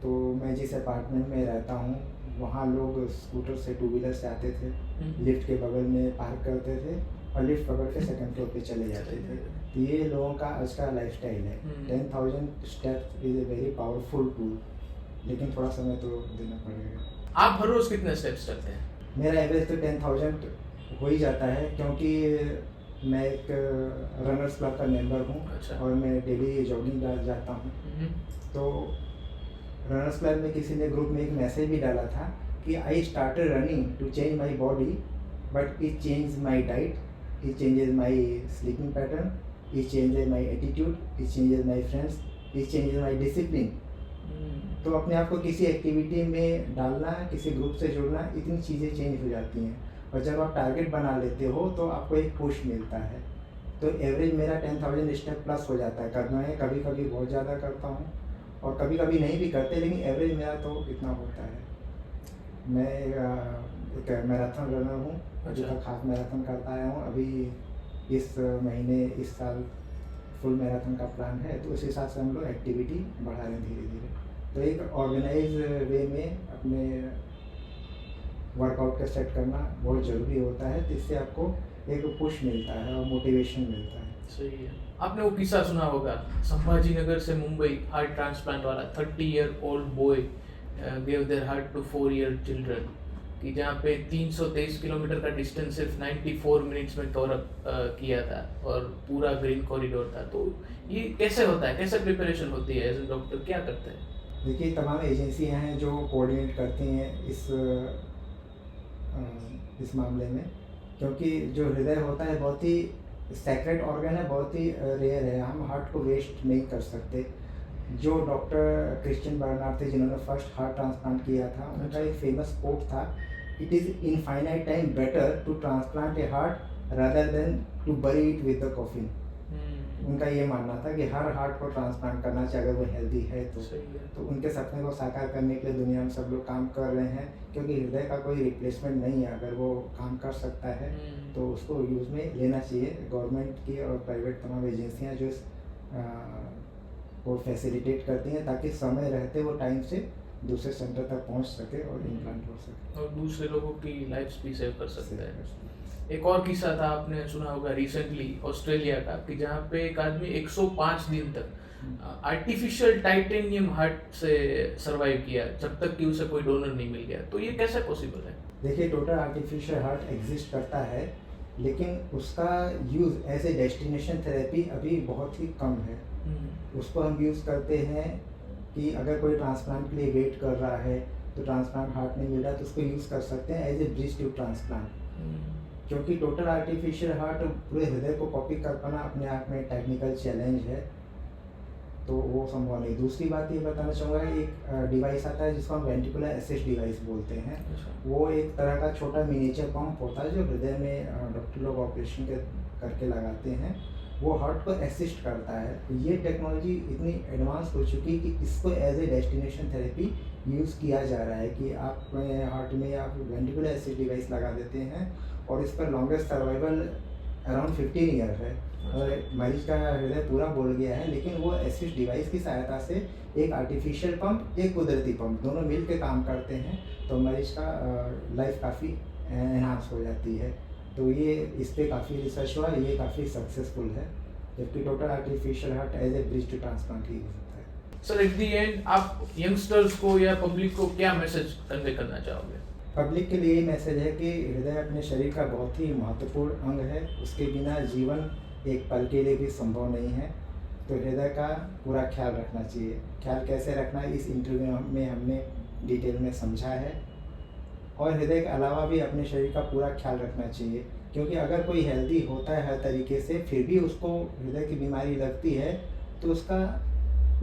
तो मैं जिस अपार्टमेंट में रहता हूँ वहाँ लोग स्कूटर से, टू व्हीलर से आते थे, लिफ्ट के बगल में पार्क करते थे और लिफ्ट पकड़ के सेकंड फ्लोर पे चले जाते थे। तो ये लोगों का आज का लाइफस्टाइल है। 10,000 steps is a very powerful tool, लेकिन थोड़ा समय तो देना पड़ेगा। आप हर रोज कितने स्टेप्स चलते हैं? मेरा एवरेज तो 10,000 हो ही जाता है, क्योंकि मैं एक रनर्स क्लब का मेंबर हूँ। अच्छा। और मैं डेली जॉगिंग जाता हूँ। तो रनर्स क्लब में किसी ने ग्रुप में एक मैसेज भी डाला था कि I started running to change my body, but it change my diet, it changes my sleeping pattern, it changes my attitude, it changes my friends, it changes my discipline. तो अपने आप को किसी एक्टिविटी में डालना, किसी ग्रुप से जुड़ना, इतनी चीज़ें चेंज हो जाती हैं। और जब आप टारगेट बना लेते हो तो आपको एक पुश मिलता है। तो एवरेज मेरा 10,000 स्टेप प्लस हो जाता है। करना है, कभी कभी बहुत ज़्यादा करता हूँ और कभी कभी नहीं भी करते, लेकिन एवरेज मेरा तो इतना होता है। मैं एक मैराथन रनर हूँ, अभी तक हाफ मैराथन करता आया हूँ। अभी इस महीने, इस साल फुल मैराथन का प्लान है, तो उस हिसाब से हम लोग एक्टिविटी बढ़ा रहे हैं धीरे धीरे। तो एक ऑर्गेनाइज वे में अपने वर्कआउट का सेट करना बहुत ज़रूरी होता है, जिससे आपको एक पुश मिलता है और मोटिवेशन मिलता है। सही है। आपने वो किस्सा सुना होगा, संभाजी नगर से मुंबई हार्ट ट्रांसप्लांट वाला 30-year-old boy give their heart to 4-year children, कि जहाँ पे 323 किलोमीटर का डिस्टेंस सिर्फ 94 मिनट्स में कवर अप किया था और पूरा ग्रीन कॉरिडोर था। तो ये कैसे होता है, कैसे प्रिपरेशन होती है, एज ए डॉक्टर क्या करते हैं? देखिए, तमाम एजेंसियां हैं जो कोऑर्डिनेट करती हैं इस मामले में, क्योंकि जो हृदय होता है बहुत ही सेक्रेट ऑर्गन है, बहुत ही रेयर है। हम हार्ट को वेस्ट नहीं कर सकते। जो डॉक्टर क्रिश्चियन बर्नार्ड थे, जिन्होंने फर्स्ट हार्ट ट्रांसप्लांट किया था, उनका एक फेमस कोट था, it is infinite time better to transplant a heart rather than to bury it with the coffin. उनका ये मानना था कि हर हार्ट को ट्रांसप्लांट करना चाहिए अगर वो हेल्दी है तो। तो उनके सपने को साकार करने के लिए दुनिया में सब लोग काम कर रहे हैं, क्योंकि हृदय का कोई रिप्लेसमेंट नहीं है। अगर वो काम कर सकता है तो उसको यूज़ में लेना चाहिए। गवर्नमेंट की और प्राइवेट तमाम एजेंसियां जो वो फैसिलिटेट करती हैं, ताकि समय रहते वो टाइम से दूसरे सेंटर तक पहुंच सके और इम्प्लांट हो सके और दूसरे लोगों की लाइफ भी सेव कर सकते हैं। एक और किस्सा था, आपने सुना होगा रिसेंटली ऑस्ट्रेलिया का, कि जहाँ पे एक आदमी 105 दिन तक आर्टिफिशियल टाइटेनियम हार्ट से सरवाइव किया, जब तक कि उसे कोई डोनर नहीं मिल गया। तो ये कैसे पॉसिबल है? देखिए, टोटल आर्टिफिशियल हार्ट एग्जिस्ट करता है, लेकिन उसका use as a destination therapy अभी बहुत ही कम है। उसको हम यूज़ करते हैं कि अगर कोई ट्रांसप्लांट के लिए वेट कर रहा है, तो ट्रांसप्लांट हार्ट नहीं मिल रहा, तो उसको यूज़ कर सकते हैं as a bridge tube transplant. क्योंकि टोटल आर्टिफिशियल हार्ट पूरे हृदय को कॉपी कर पाना अपने आप में टेक्निकल चैलेंज है। तो वो संभव नहीं। दूसरी बात ये बताना चाहूँगा, एक डिवाइस आता है जिसको हम वेंट्रिकुलर असिस्ट डिवाइस बोलते हैं। वो एक तरह का छोटा मिनिएचर पंप होता है जो हृदय में डॉक्टर लोग ऑपरेशन के करके लगाते हैं। वो हार्ट को असिस्ट करता है। ये टेक्नोलॉजी इतनी एडवांस हो चुकी है कि इसको as a destination therapy use किया जा रहा है कि आप हार्ट में आप वेंट्रिकुलर असिस्ट डिवाइस लगा देते हैं और इस पर लॉन्गेस्ट सर्वाइवल अराउंड 15 ईयर है। और मरीज का हृदय पूरा बोल गया है, लेकिन वो असिस्ट डिवाइस की सहायता से एक आर्टिफिशियल पंप, एक कुदरती पंप, दोनों मिल के काम करते हैं, तो मरीज का लाइफ काफ़ी एनहांस हो जाती है। तो ये इस पर काफ़ी रिसर्च हुआ, ये काफ़ी सक्सेसफुल है, जबकि total artificial heart as a bridge to transplant use होता है। सर एट द एंड आप यंगस्टर्स को या पब्लिक को क्या मैसेज कन्वे करना चाहोगे? पब्लिक के लिए मैसेज है कि हृदय अपने शरीर का बहुत ही महत्वपूर्ण अंग है, उसके बिना जीवन एक पल के लिए भी संभव नहीं है। तो हृदय का पूरा ख्याल रखना चाहिए। ख्याल कैसे रखना है इस इंटरव्यू में हमने डिटेल में समझा है। और हृदय के अलावा भी अपने शरीर का पूरा ख्याल रखना चाहिए, क्योंकि अगर कोई हेल्दी होता है हर तरीके से फिर भी उसको हृदय की बीमारी लगती है तो उसका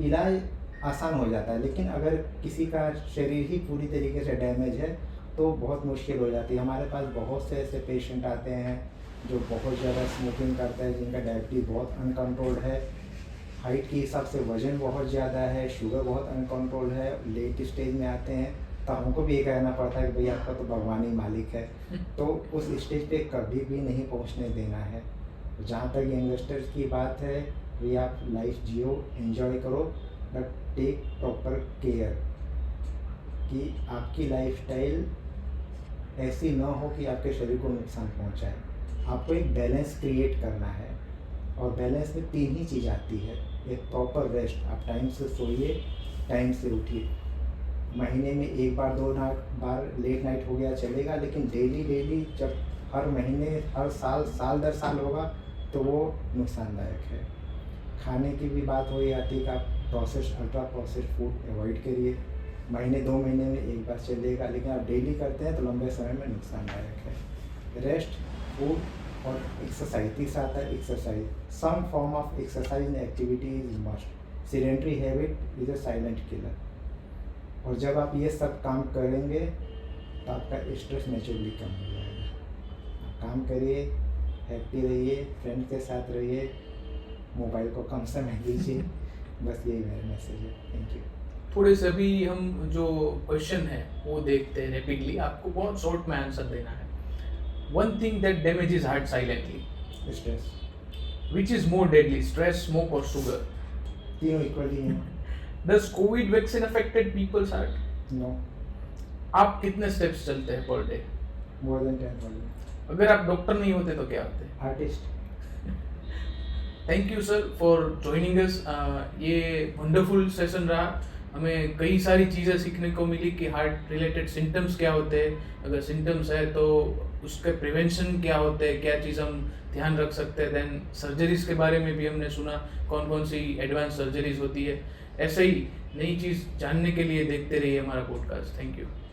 इलाज आसान हो जाता है। लेकिन अगर किसी का शरीर ही पूरी तरीके से डैमेज है तो बहुत मुश्किल हो जाती है। हमारे पास बहुत से ऐसे पेशेंट आते हैं जो बहुत ज़्यादा स्मोकिंग करते हैं, जिनका डायबिटीज बहुत अनकंट्रोल्ड है, हाइट के हिसाब से वजन बहुत ज़्यादा है, शुगर बहुत अनकंट्रोल्ड है, लेट स्टेज में आते हैं, तो हमको भी ये कहना पड़ता है कि भाई आपका तो भगवान ही मालिक है। तो उस स्टेज पे कभी भी नहीं पहुंचने देना है। जहाँ तक यंगस्टर्स की बात है, भाई आप लाइफ जियो, एंजॉय करो, बट टेक प्रॉपर केयर कि आपकी लाइफस्टाइल ऐसी ना हो कि आपके शरीर को नुकसान पहुंचाए। आपको एक बैलेंस क्रिएट करना है और बैलेंस में 3 ही चीज़ आती है। एक प्रॉपर रेस्ट, आप टाइम से सोइए, टाइम से उठिए। महीने में 1 बार 2 बार लेट नाइट हो गया चलेगा, लेकिन डेली जब हर महीने, हर साल दर साल होगा तो वो नुकसानदायक है। खाने की भी बात हो जाती है कि आप processed, ultra processed food avoid करिए। महीने 2 महीने में 1 बार चलेगा, लेकिन आप डेली करते हैं तो लंबे समय में नुकसानदायक है। रेस्ट, फूड और एक्सरसाइज, तीसरा आता है exercise. Some form of exercise and activity is must. Sedentary habit is a silent killer. और जब आप ये सब काम करेंगे तो आपका स्ट्रेस नेचुरली कम हो जाएगा। आप काम करिए, हैप्पी रहिए, फ्रेंड के साथ रहिए, मोबाइल को कम समय दीजिए। बस यही मेरा मैसेज है। Thank you. थोड़े से अभी हम जो क्वेश्चन है वो देखते हैं रैपिडली, आपको बहुत शॉर्ट में आंसर देना है। One thing that damages heart silently, stress. Which is more deadly, stress, smoke और शुगर? तीनों इक्वली हैं। Does covid vaccine affected people's heart? No. आप कितने स्टेप्स चलते हैं पर डे? More than 10,000। अगर आप डॉक्टर नहीं होते तो क्या होते? Artist. Thank you sir for joining us. ये वंडरफुल सेशन रहा। हमें कई सारी चीज़ें सीखने को मिली कि हार्ट रिलेटेड सिम्टम्स क्या होते हैं, अगर सिम्टम्स है तो उसके प्रिवेंशन क्या होते हैं, क्या चीज़ हम ध्यान रख सकते हैं। देन सर्जरीज के बारे में भी हमने सुना, कौन कौन सी एडवांस सर्जरीज होती है। ऐसे ही नई चीज़ जानने के लिए देखते रहिए हमारा पॉडकास्ट। Thank you.